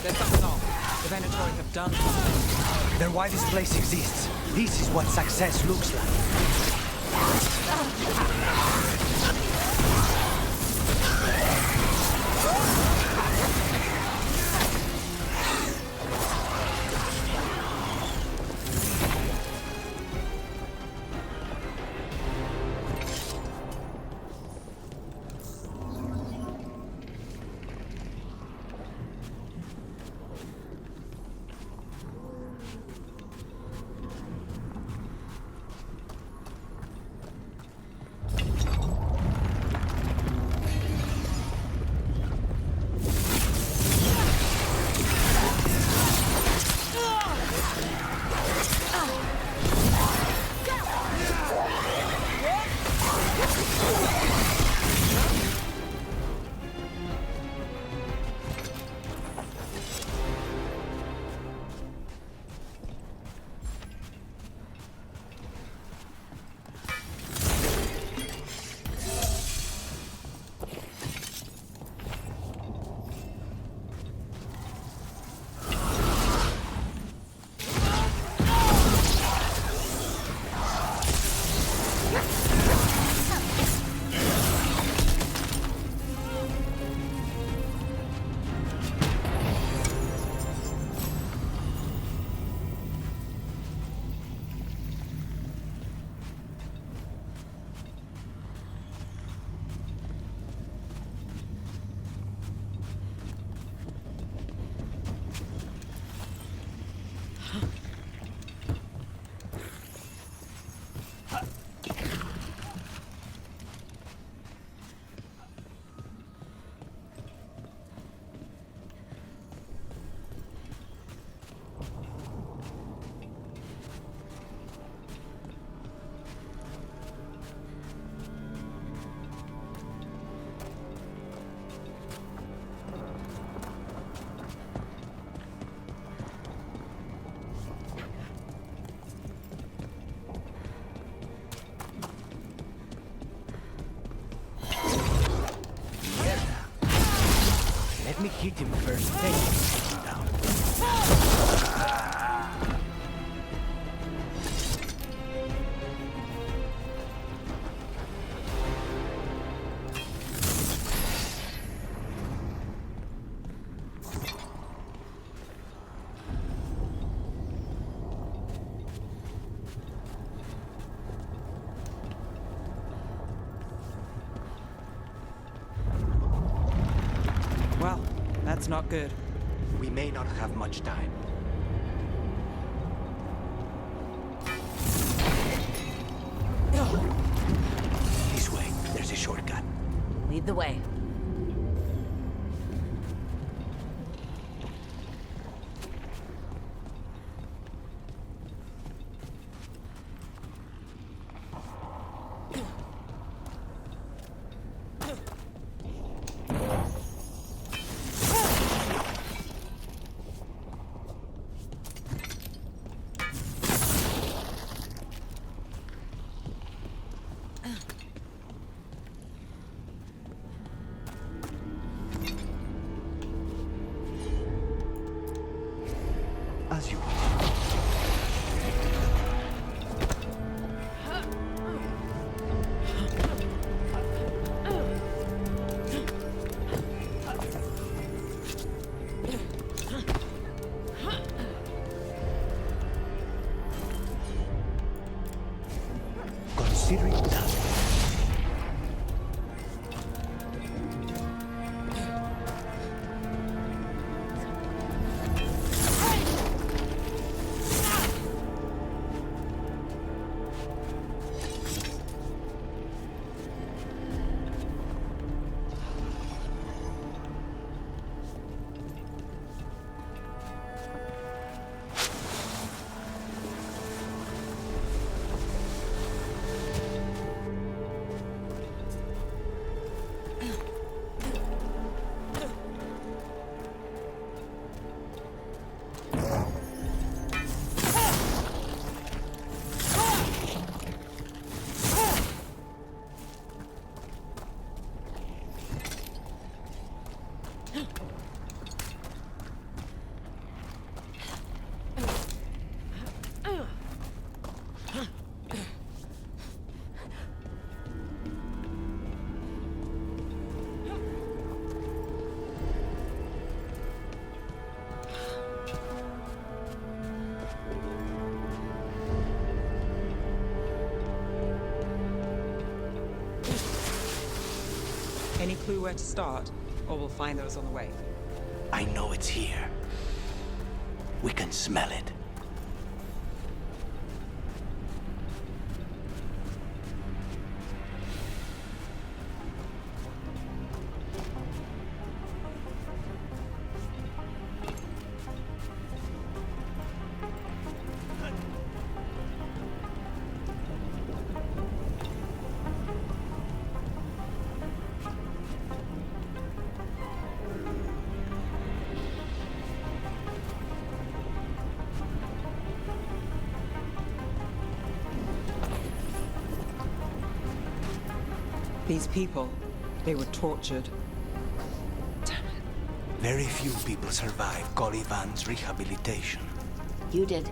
There's something off. The Venatori have done something. Then why this place exists? This is what success looks like. hit him first, then you take him down. Well, that's not good. We may not have much time. This way, there's a shortcut. Lead the way. As you wish. Consider it done. Any clue where to start? Or we'll find those on the way. I know it's here. We can smell it. These people, they were tortured. Very few people survive Colivan's rehabilitation. You did.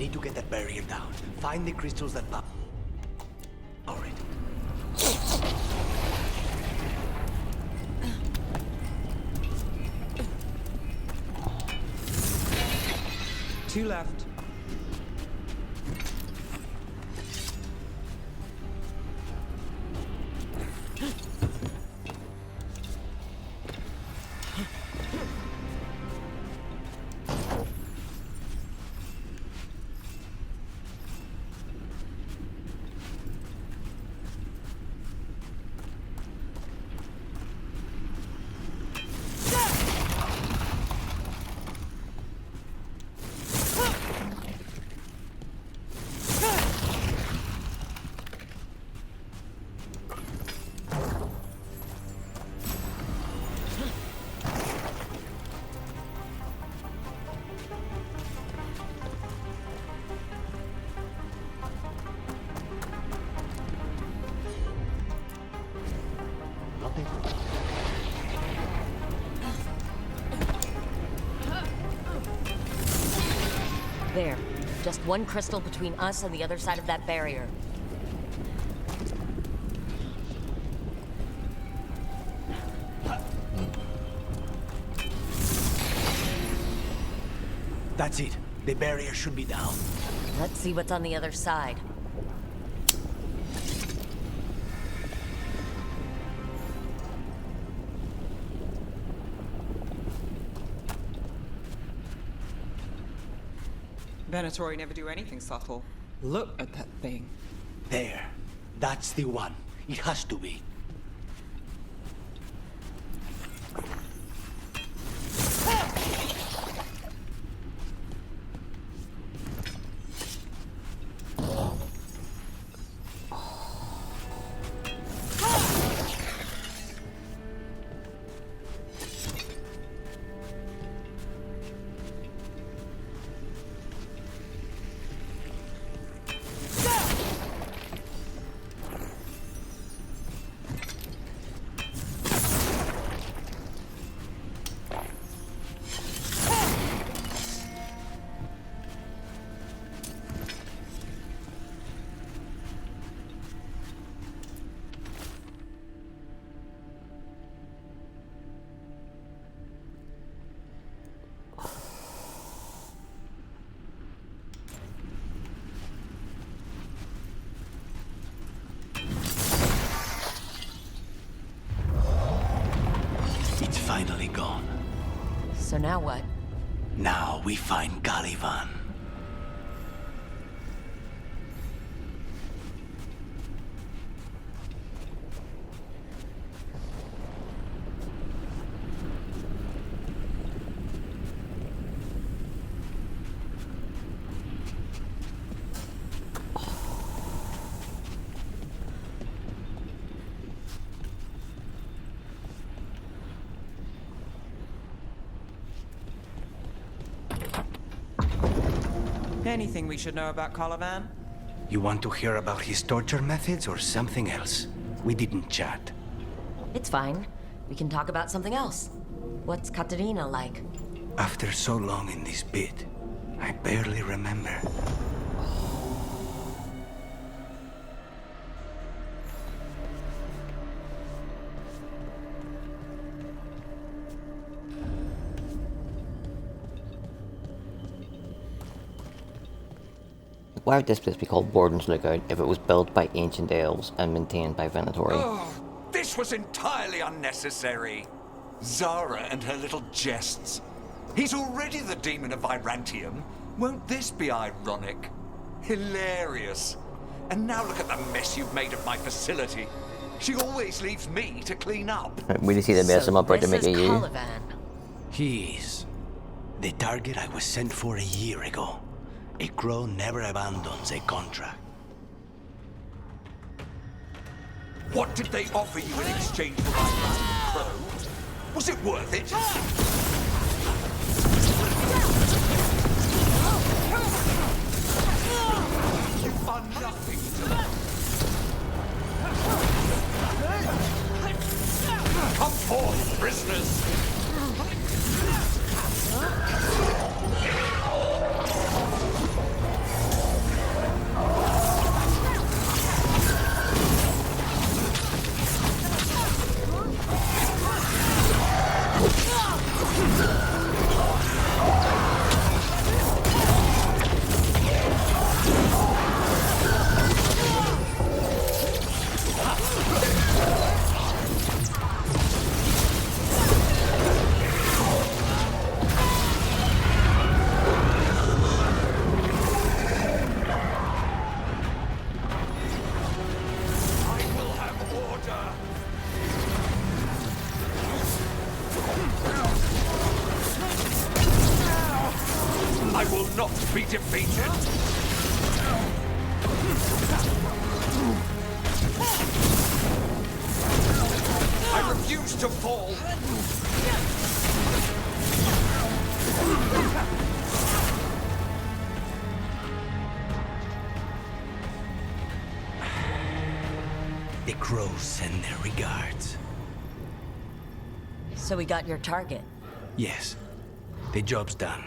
need to get that barrier down. Find the crystals that power it. Two left. There. Just one crystal between us and the other side of that barrier. That's it. The barrier should be down. Let's see what's on the other side. Venatori never do anything subtle. Look at that thing. There. That's the one. It has to be. It's finally gone. So now what? Now we find Caliban. Anything we should know about Caliban? You want to hear about his torture methods or something else? We didn't chat. It's fine. We can talk about something else. What's Katerina like? After so long in this pit, I barely remember. Why would this place be called Warden's Lookout if it was built by ancient elves and maintained by Venatori? Oh, this was entirely unnecessary. Zara and her little jests. He's already the demon of Virantium. Won't this be ironic? Hilarious. And now look at the mess you've made of my facility. She always leaves me to clean up. We just see the mess him up right to make a you. Caliban. He is the target I was sent for a year ago. A crow never abandons a contract. What did they offer you in exchange for my bastard crow? Was it worth it? You are nothing to them. Come forth, prisoners! defeated! I refuse to fall! The crows send their regards. So we got your target. Yes, the job's done.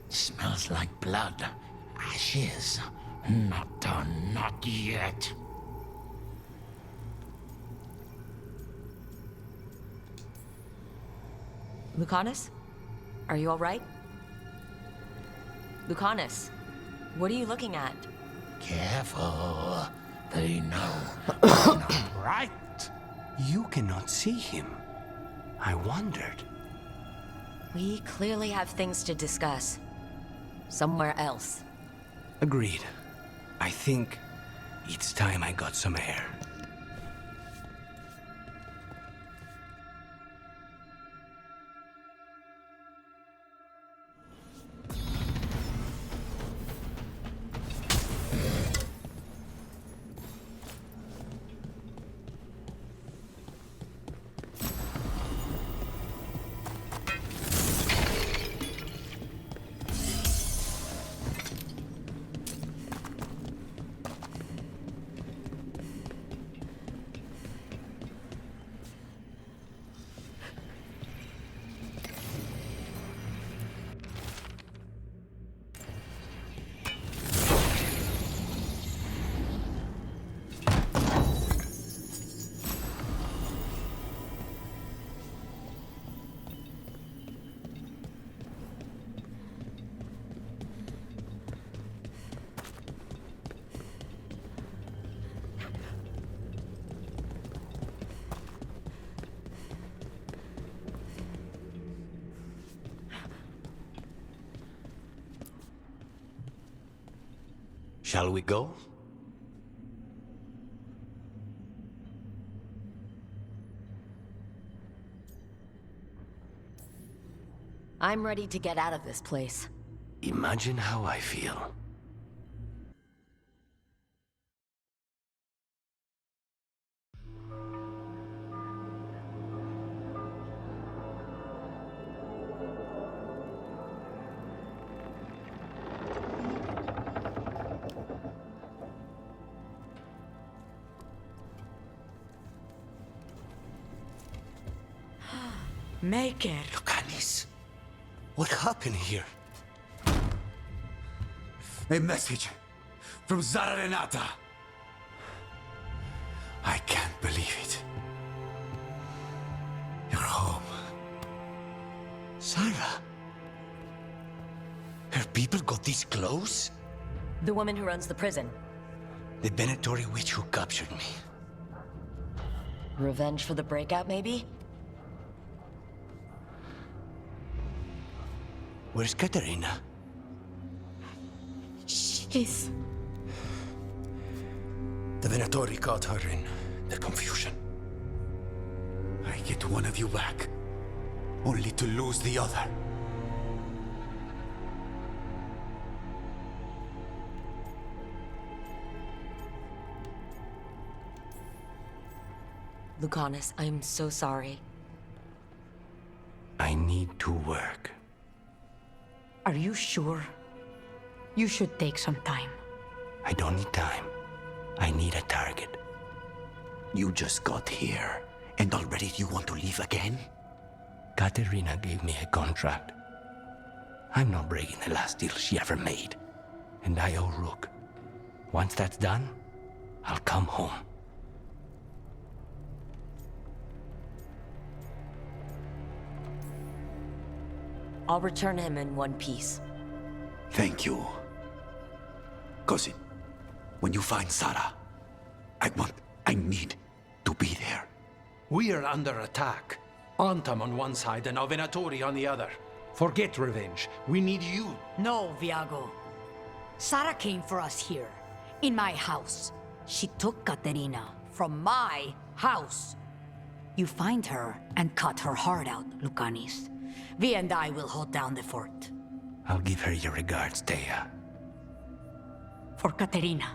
Smells like blood. Ashes. Not done, not yet. Lucanis? Are you alright? Lucanis, what are you looking at? Careful. They know. Not right. You cannot see him. I wondered. We clearly have things to discuss. Somewhere else. Agreed. I think it's time I got some air. Shall we go? I'm ready to get out of this place. Imagine how I feel. Make it. Lucanis, what happened here? A message from Zara Renata. I can't believe it. You're home. Sarah? Her people got this close? The woman who runs the prison. The Venatori witch who captured me. Revenge for the breakout, maybe? Where's Katerina? She's... The Venatori caught her in the confusion. I get one of you back, only to lose the other. Lucanis, I'm so sorry. I need to work. Are you sure? You should take some time. I don't need time. I need a target. You just got here, and already you want to leave again? Katerina gave me a contract. I'm not breaking the last deal she ever made. And I owe Rook. Once that's done, I'll come home. I'll return him in one piece. Thank you. Cousin, when you find Sarah, I need to be there. We are under attack. Antam on one side and Venatori on the other. Forget revenge. We need you. No, Viago. Sarah came for us here, in my house. She took Katerina from my house. You find her and cut her heart out, Lucanis. Vi and I will hold down the fort. I'll give her your regards, Thea. For Katerina.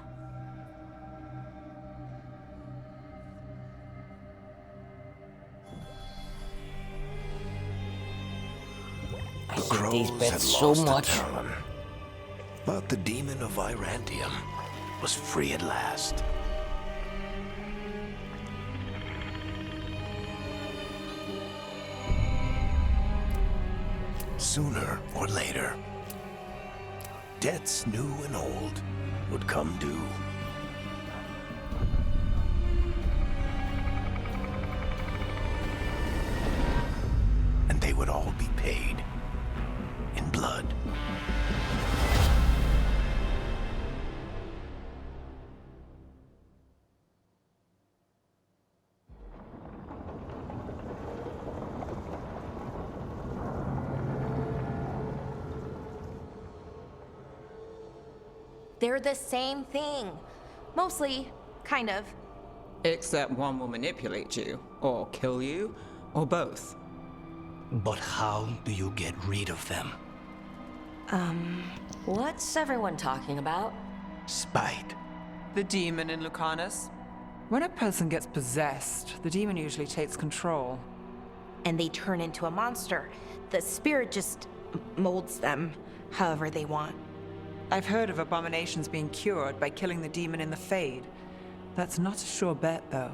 I The hate these crows bits had so lost much. a Talon, but the demon of Irantium was free at last. Sooner or later, debts new and old would come due. And they would all be paid in blood. They're the same thing. Mostly, kind of. Except one will manipulate you, or kill you, or both. But how do you get rid of them? What's everyone talking about? Spite. The demon in Lucanis. When a person gets possessed, the demon usually takes control. And they turn into a monster. The spirit just molds them however they want. I've heard of abominations being cured by killing the demon in the Fade. That's not a sure bet, though.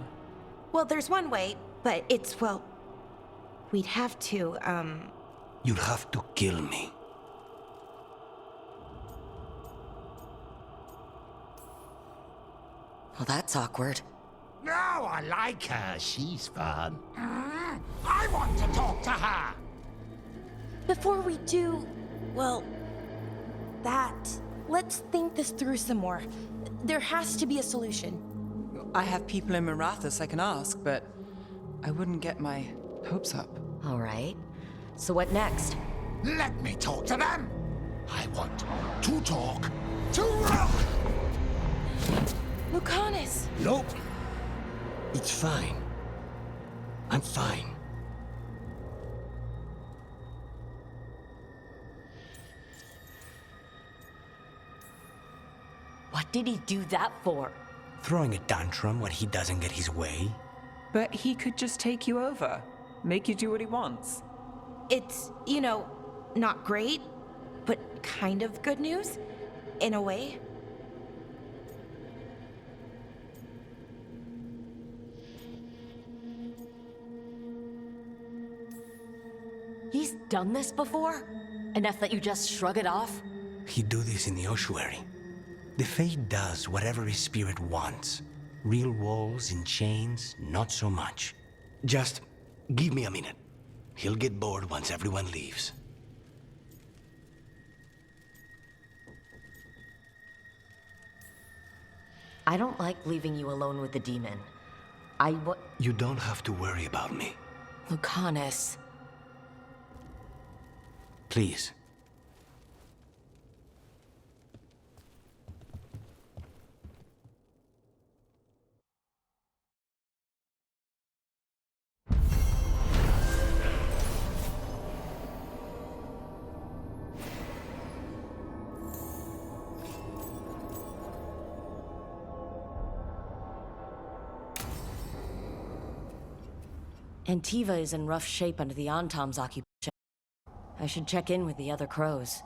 Well, there's one way, but it's, well, we'd have to, You'd have to kill me. Well, that's awkward. No, I like her. She's fun. I want to talk to her. Before we do, well, let's think this through some more. There has to be a solution. I have people in Marathus I can ask, but I wouldn't get my hopes up. All right. So what next? Let me talk to them. I want to talk to Rock. Lucanis! Nope. It's fine. I'm fine. What did he do that for? Throwing a tantrum when he doesn't get his way? But he could just take you over, make you do what he wants. It's, not great, but kind of good news, in a way. He's done this before? Enough that you just shrug it off? He'd do this in the ossuary. The Fate does whatever his spirit wants. Real walls and chains, not so much. Just give me a minute. He'll get bored once everyone leaves. I don't like leaving you alone with the demon. You don't have to worry about me. Lucanis. Please. Antiva is in rough shape under the Antom's occupation. I should check in with the other crows.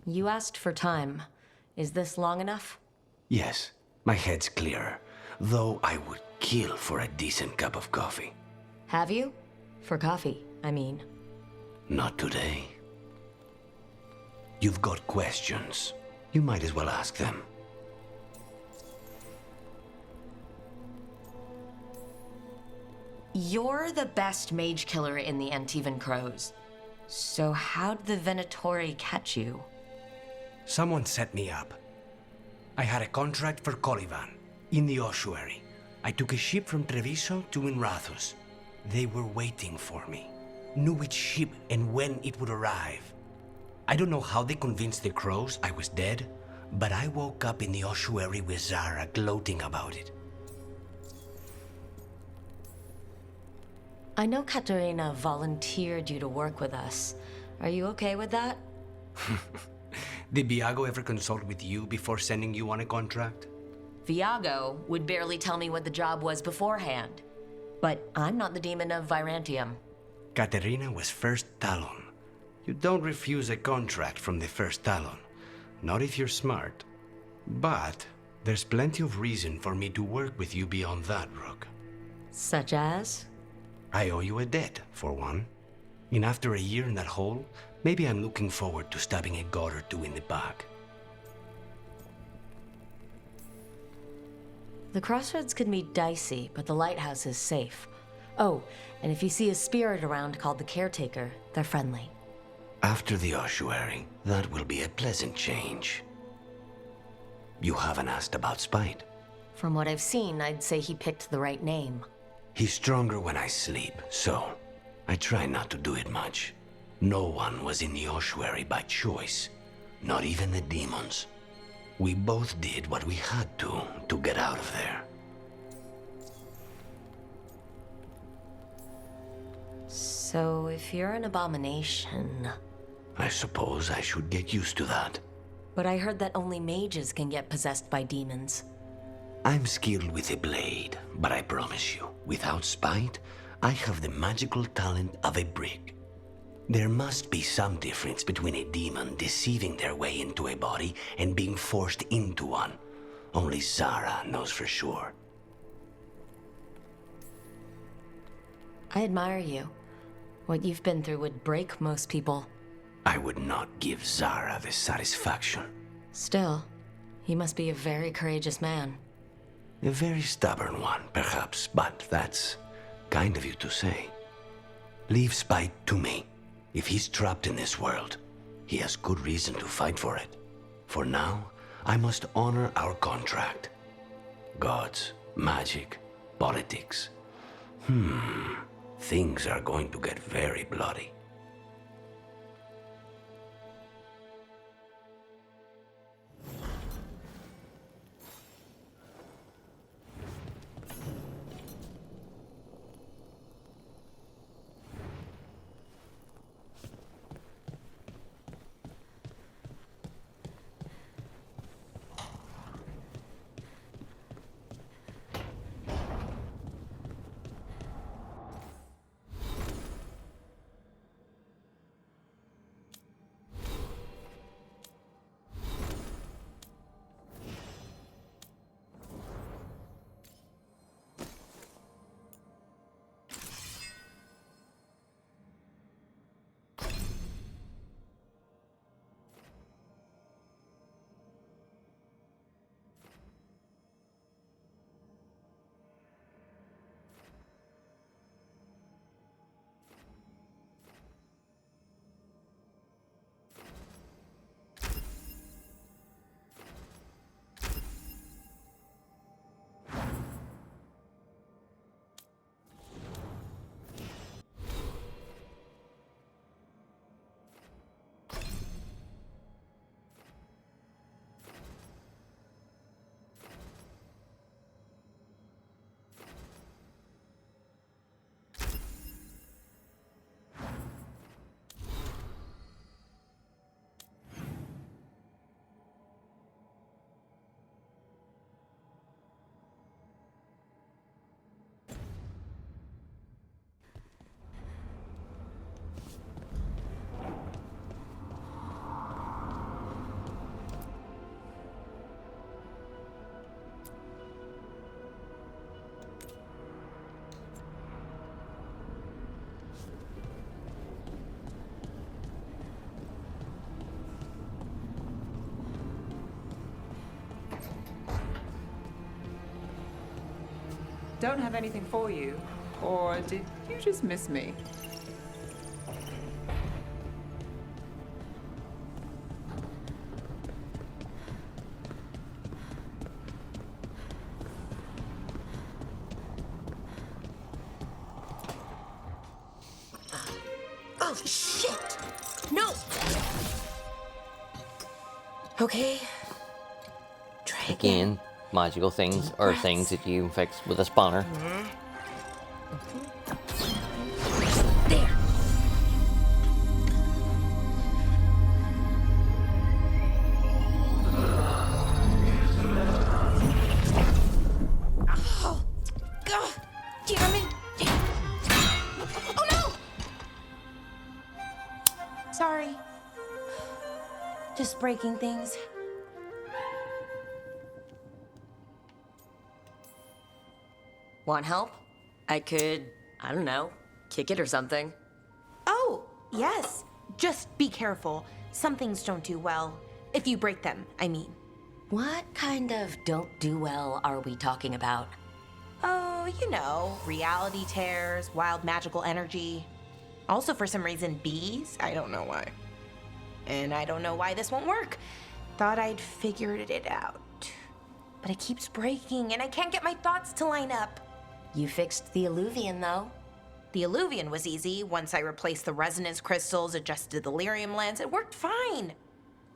You asked for time. Is this long enough? Yes, my head's clearer. Though I would kill for a decent cup of coffee. Have you? For coffee, I mean. Not today. You've got questions. You might as well ask them. You're the best mage killer in the Antivan Crows. So how'd the Venatori catch you? Someone set me up. I had a contract for Colivan, in the ossuary. I took a ship from Treviso to Minrathus. They were waiting for me. Knew which ship and when it would arrive. I don't know how they convinced the crows I was dead, but I woke up in the ossuary with Zara gloating about it. I know Katerina volunteered you to work with us. Are you okay with that? Did Viago ever consult with you before sending you on a contract? Viago would barely tell me what the job was beforehand. But I'm not the demon of Virantium. Katerina was first Talon. You don't refuse a contract from the first Talon. Not if you're smart. But there's plenty of reason for me to work with you beyond that, Rook. Such as? I owe you a debt, for one. And after a year in that hole, maybe I'm looking forward to stabbing a god or two in the back. The Crossroads can be dicey, but the lighthouse is safe. Oh, and if you see a spirit around called the Caretaker, they're friendly. After the ossuary, that will be a pleasant change. You haven't asked about Spite. From what I've seen, I'd say he picked the right name. He's stronger when I sleep, so I try not to do it much. No one was in the ossuary by choice, not even the demons. We both did what we had to get out of there. So if you're an abomination... I suppose I should get used to that. But I heard that only mages can get possessed by demons. I'm skilled with a blade, but I promise you, without Spite, I have the magical talent of a brick. There must be some difference between a demon deceiving their way into a body and being forced into one. Only Zara knows for sure. I admire you. What you've been through would break most people. I would not give Zara the satisfaction. Still, he must be a very courageous man. A very stubborn one, perhaps, but that's kind of you to say. Leave Spite to me. If he's trapped in this world, he has good reason to fight for it. For now, I must honor our contract. Gods, magic, politics. Things are going to get very bloody. Don't have anything for you. Or did you just miss me? Oh, shit! No! Okay, again, magical things or things that you fix with a spanner. There. Oh, God, damn it. Oh no! Sorry. Just breaking things. Want help? I could, I don't know, kick it or something. Oh, yes. Just be careful. Some things don't do well. If you break them, I mean. What kind of don't do well are we talking about? Oh, you know, reality tears, wild magical energy. Also, for some reason, bees. I don't know why. And I don't know why this won't work. Thought I'd figured it out. But it keeps breaking, and I can't get my thoughts to line up. You fixed the Illuvian, though. The Illuvian was easy. Once I replaced the resonance crystals, adjusted the lyrium lens, it worked fine.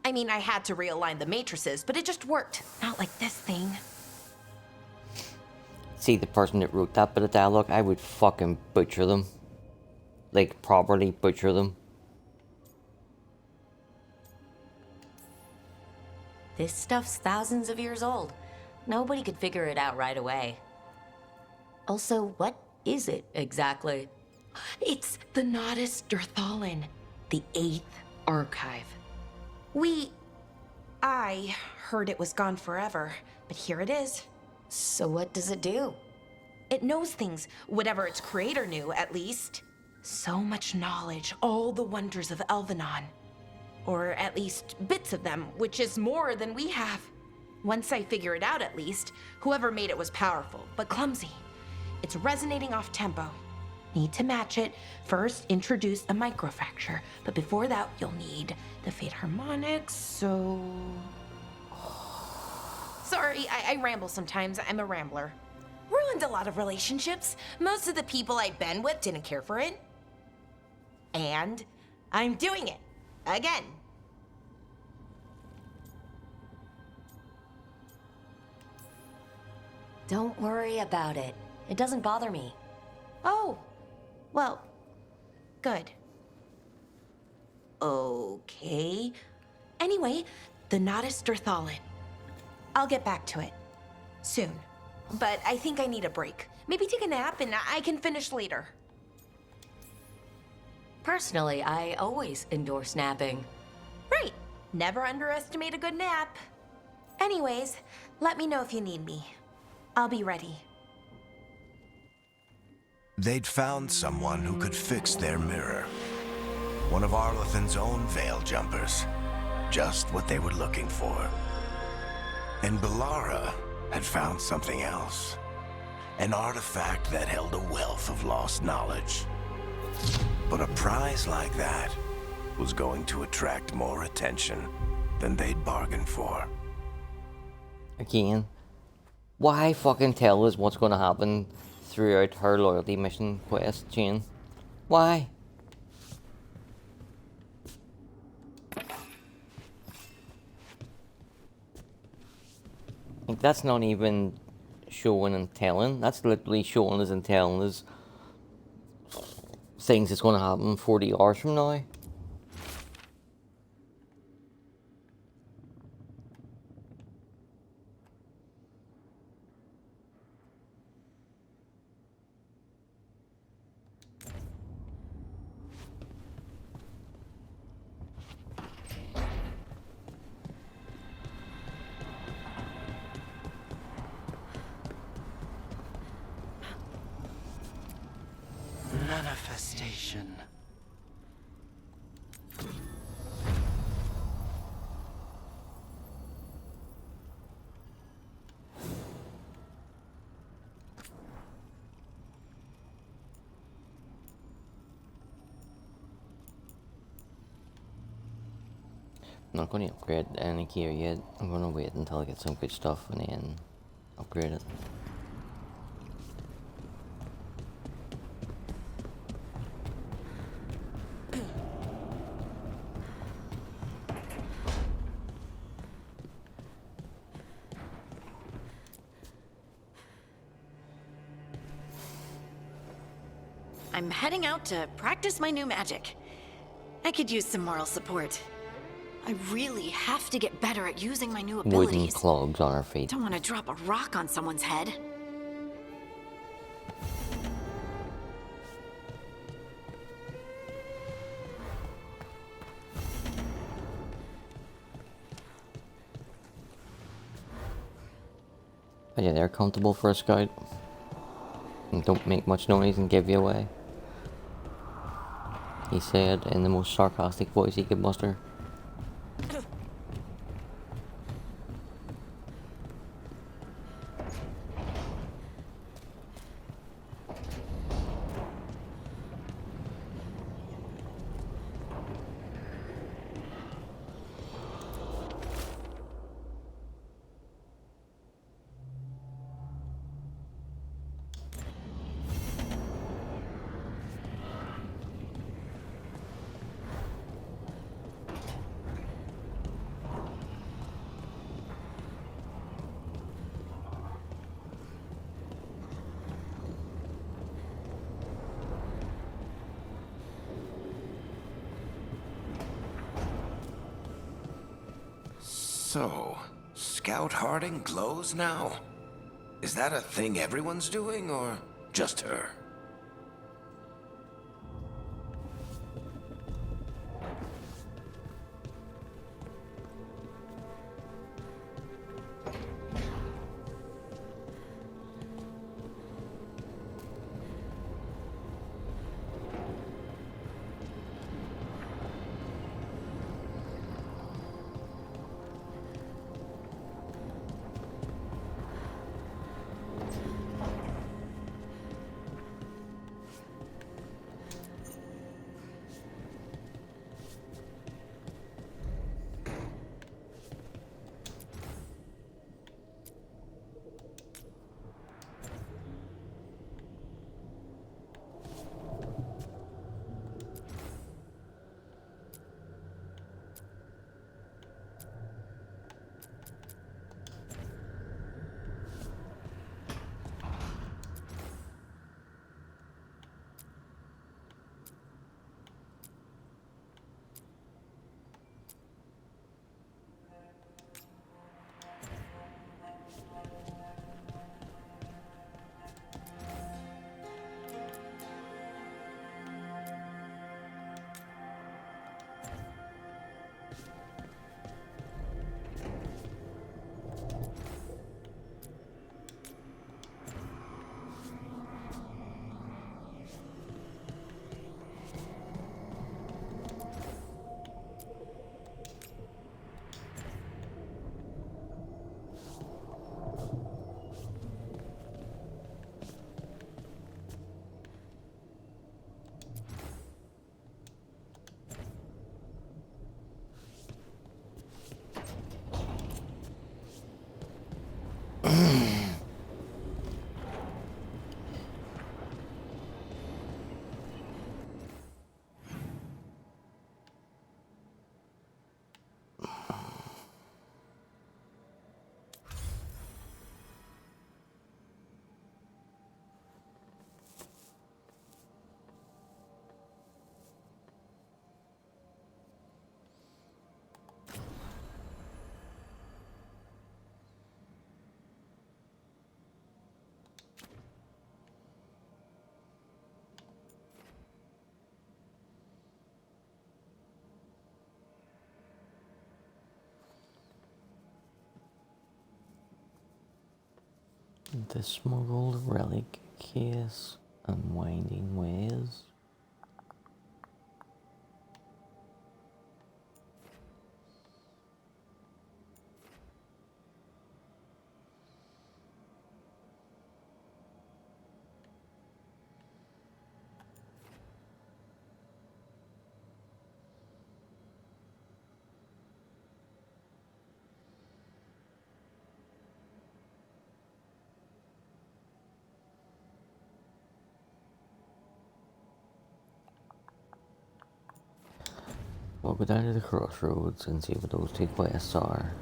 I mean, I had to realign the matrices, but it just worked. Not like this thing. See, the person that wrote that bit of dialogue, I would fucking butcher them. Like, properly butcher them. This stuff's thousands of years old. Nobody could figure it out right away. Also, what is it exactly? It's the Nodus Derthalin, the 8th archive. I heard it was gone forever, but here it is. So what does it do? It knows things, whatever its creator knew, at least. So much knowledge, all the wonders of Elvenon. Or at least bits of them, which is more than we have. Once I figure it out, at least, whoever made it was powerful, but clumsy. It's resonating off tempo. Need to match it. First, introduce a microfracture, but before that, you'll need the Fate harmonics, so... Sorry, I ramble sometimes. I'm a rambler. Ruined a lot of relationships. Most of the people I've been with didn't care for it. And I'm doing it. Again. Don't worry about it. It doesn't bother me. Oh, well, good. Okay. Anyway, the Nodus Derthalin. I'll get back to it. Soon. But I think I need a break. Maybe take a nap and I can finish later. Personally, I always endorse napping. Right. Never underestimate a good nap. Anyways, let me know if you need me. I'll be ready. They'd found someone who could fix their mirror. One of Arlathan's own Veil Jumpers. Just what they were looking for. And Bellara had found something else. An artifact that held a wealth of lost knowledge. But a prize like that was going to attract more attention than they'd bargained for. Again, why fucking tell us what's going to happen throughout her loyalty mission quest chain? Why? Like, that's not even showing and telling. That's literally showing us and telling us things that's going to happen 40 hours from now. Manifestation. I'm not going to upgrade any gear yet. I'm going to wait until I get some good stuff and then upgrade it. I'm heading out to practice my new magic. I could use some moral support. I really have to get better at using my new Wooden abilities. clogs on her feet. Don't want to drop a rock on someone's head. But yeah, they're comfortable for a scout. And don't make much noise and give you away. He said in the most sarcastic voice he could muster. So, Scout Harding glows now? Is that a thing everyone's doing, or just her? The smuggled relic case and winding ways. We'll go down to the Crossroads and see what those two quests are.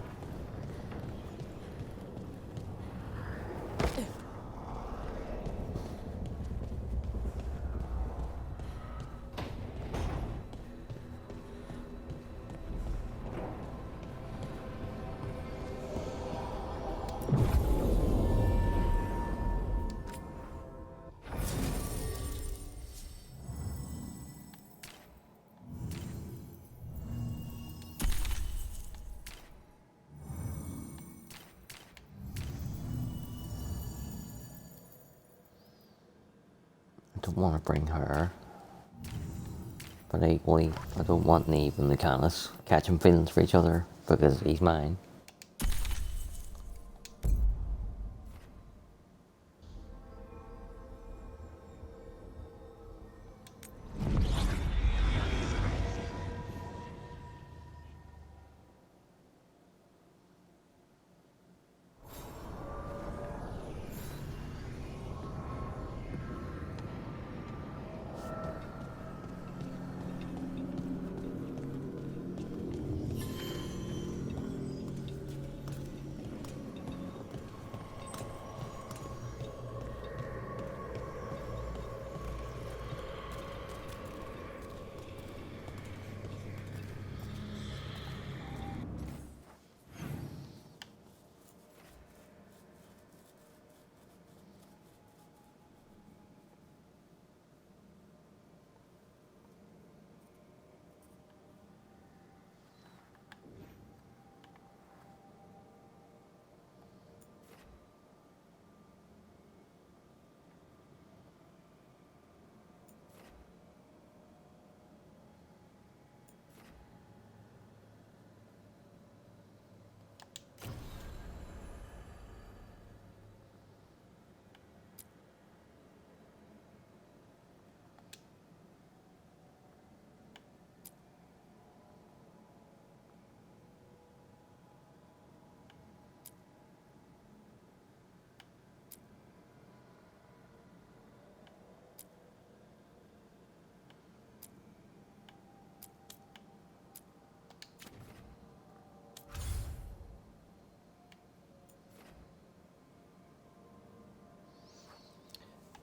don't want to bring her. But equally, I don't want Neve and Lucanis catching feelings for each other because he's mine.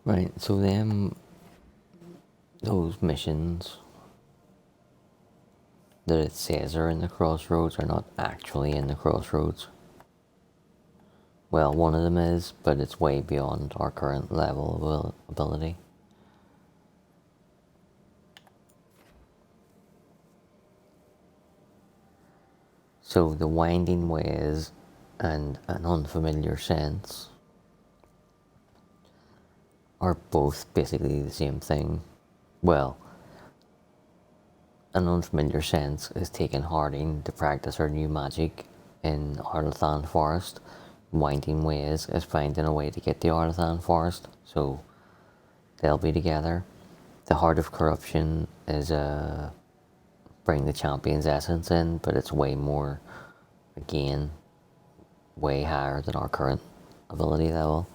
Right, so those missions that it says are in the Crossroads are not actually in the Crossroads. Well, one of them is, but it's way beyond our current level of ability. So the Winding Ways and An Unfamiliar Sense are both basically the same thing. Well, An Unfamiliar Sense is taking Harding to practice her new magic in Arlathan Forest. Winding Ways is finding a way to get to Arlathan Forest, so they'll be together. The Heart of Corruption is bring the Champion's Essence in, but it's way more, again, way higher than our current ability level.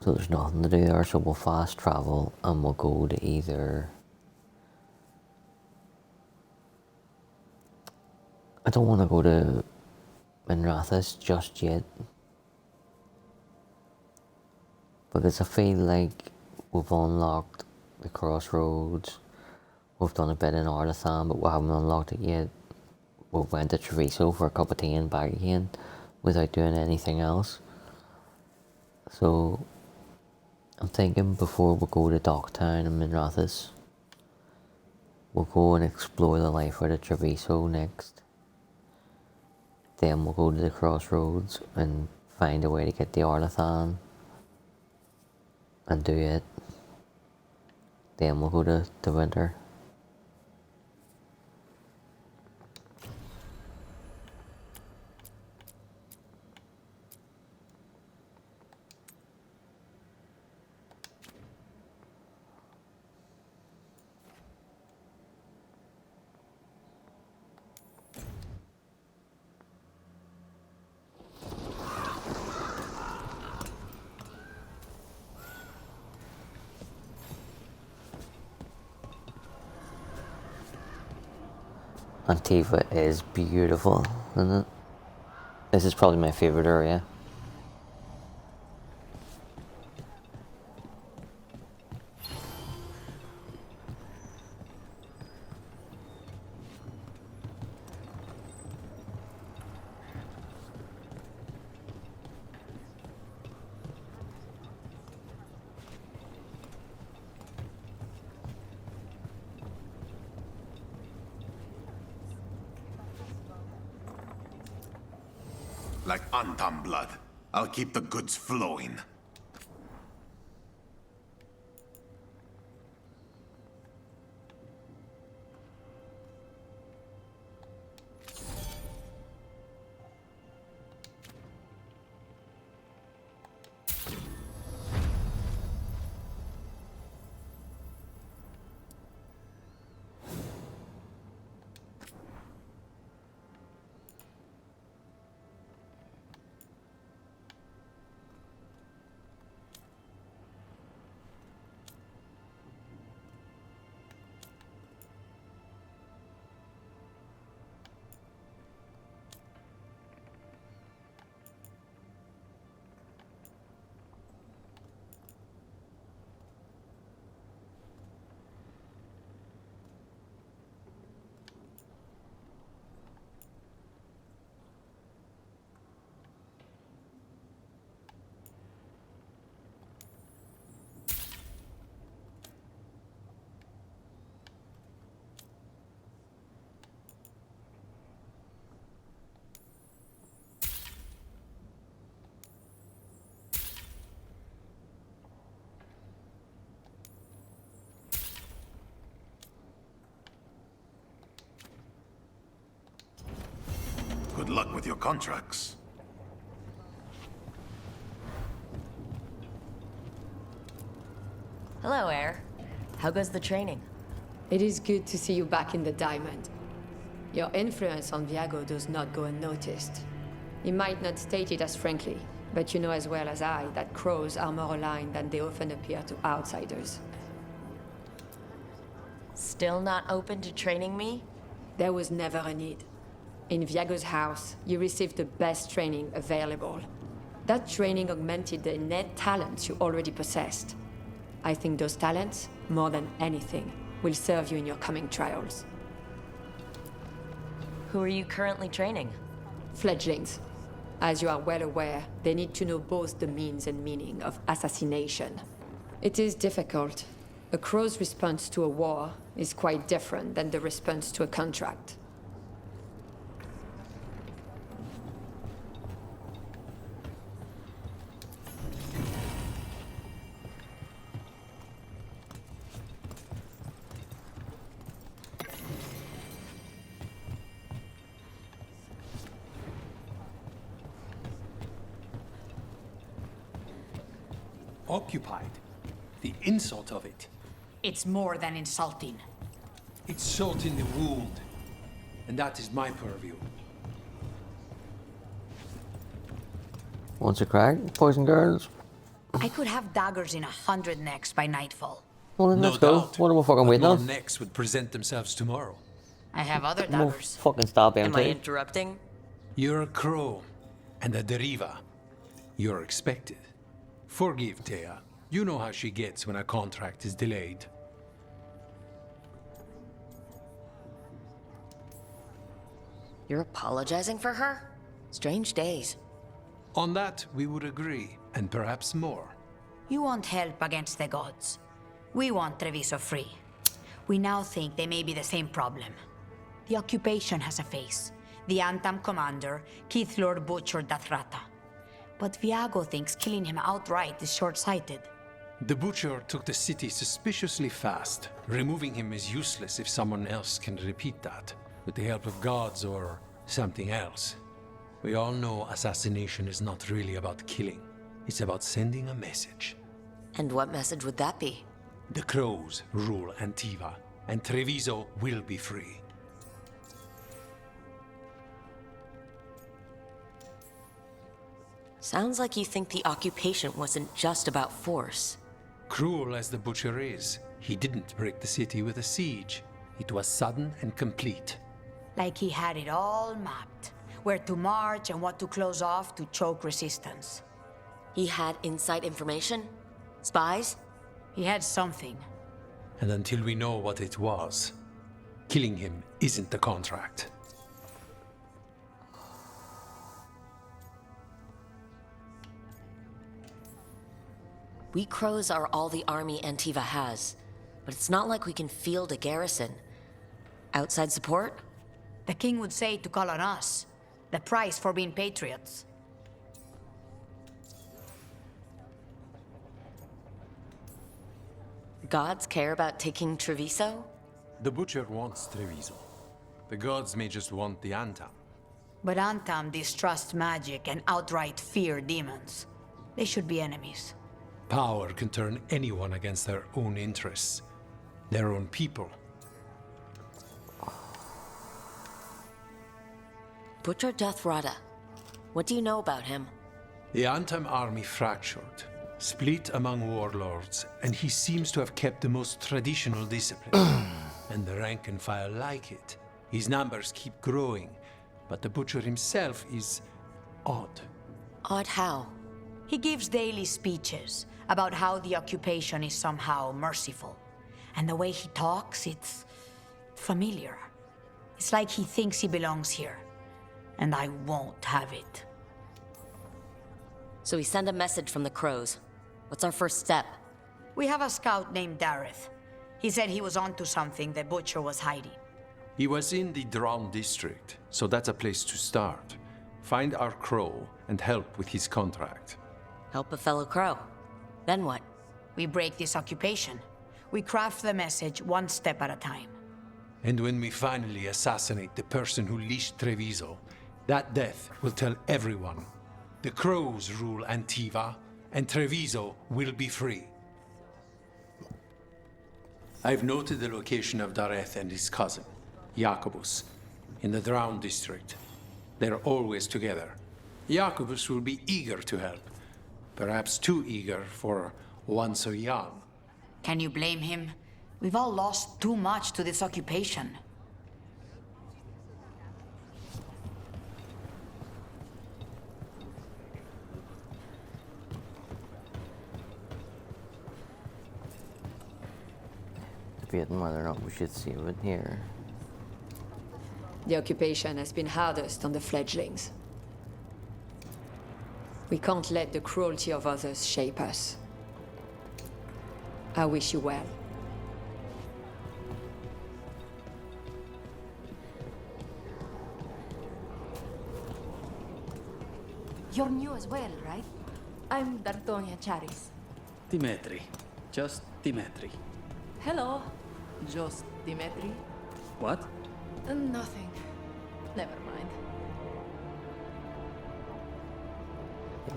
So there's nothing to do there, so we'll fast travel and we'll go to either... I don't want to go to Minrathous just yet, because I feel like we've unlocked the Crossroads, we've done a bit in Arlathan, but we haven't unlocked it yet. We went to Treviso for a cup of tea and back again without doing anything else. So I'm thinking before we go to Docktown and Minrathous, we'll go and explore the life out of Treviso next. Then we'll go to the Crossroads and find a way to get the Arlathan and do it. Then we'll go to Winter. Antiva is beautiful, isn't it? This is probably my favourite area. Like Antam blood. I'll keep the goods flowing. with your contracts. Hello, Air. How goes the training? It is good to see you back in the Diamond. Your influence on Viago does not go unnoticed. He might not state it as frankly, but you know as well as I that crows are more aligned than they often appear to outsiders. Still not open to training me? There was never a need. In Viago's house, you received the best training available. That training augmented the innate talents you already possessed. I think those talents, more than anything, will serve you in your coming trials. Who are you currently training? Fledglings. As you are well aware, they need to know both the means and meaning of assassination. It is difficult. A crow's response to a war is quite different than the response to a contract. Occupied. The insult of it. It's more than insulting. It's salt in the wound. And that is my purview. What's a crack, boys and girls? I could have daggers in 100 necks by nightfall. Well, then No let's go. doubt. What am I fucking waiting More on? necks would present themselves tomorrow. I have other We'll daggers. fucking stop Am I empty. interrupting? You're a crow. And a deriva. You're expected. Forgive Thea. You know how she gets when a contract is delayed. You're apologizing for her? Strange days. On that, we would agree, and perhaps more. You want help against the gods. We want Treviso free. We now think they may be the same problem. The occupation has a face. The Antam commander, Keith Lord Butcher Dathrata. But Viago thinks killing him outright is short-sighted. The Butcher took the city suspiciously fast. Removing him is useless if someone else can repeat that, with the help of gods or something else. We all know assassination is not really about killing. It's about sending a message. And what message would that be? The crows rule Antiva, and Treviso will be free. Sounds like you think the occupation wasn't just about force. Cruel as the Butcher is, he didn't break the city with a siege. It was sudden and complete. Like he had it all mapped. Where to march and what to close off to choke resistance. He had inside information? Spies? He had something. And until we know what it was, killing him isn't the contract. We crows are all the army Antiva has, but it's not like we can field a garrison. Outside support? The king would say to call on us. The price for being patriots. Gods care about taking Treviso? The Butcher wants Treviso. The gods may just want the Antam. But Antam distrust magic and outright fear demons. They should be enemies. Power can turn anyone against their own interests, their own people. Butcher Dathrata. What do you know about him? The Antam army fractured, split among warlords, and he seems to have kept the most traditional discipline. And the rank and file like it. His numbers keep growing, but the Butcher himself is odd. Odd how? He gives daily speeches about how the occupation is somehow merciful. And the way he talks, it's familiar. It's like he thinks he belongs here. And I won't have it. So we send a message from the crows. What's our first step? We have a scout named Dareth. He said he was onto something the Butcher was hiding. He was in the Drown district, so that's a place to start. Find our crow and help with his contract. Help a fellow crow. Then what? We break this occupation. We craft the message one step at a time. And when we finally assassinate the person who leashed Treviso, That death will tell everyone. The crows rule Antiva, and Treviso will be free. I've noted the location of Dareth and his cousin, Jacobus, in the Drowned district. They're always together. Jacobus will be eager to help. Perhaps too eager for one so young. Can you blame him? We've all lost too much to this occupation. Debating whether or not we should save it here. The occupation has been hardest on the fledglings. We can't let the cruelty of others shape us. I wish you well. You're new as well, right? I'm Dartonia Charis. Dimitri. Just Dimitri. Hello. Just Dimitri. What? Nothing. Never mind.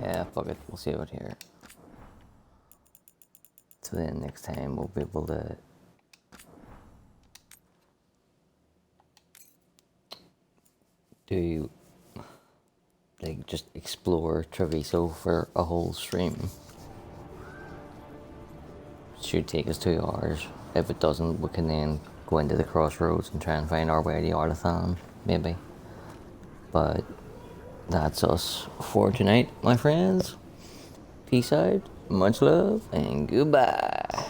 Yeah, fuck it. We'll save it here. So then next time we'll be able to do like just explore Treviso for a whole stream. Should take us 2 hours. If it doesn't, we can then go into the Crossroads and try and find our way to Arlathan, maybe. But that's us for tonight, my friends. Peace out, much love, and goodbye.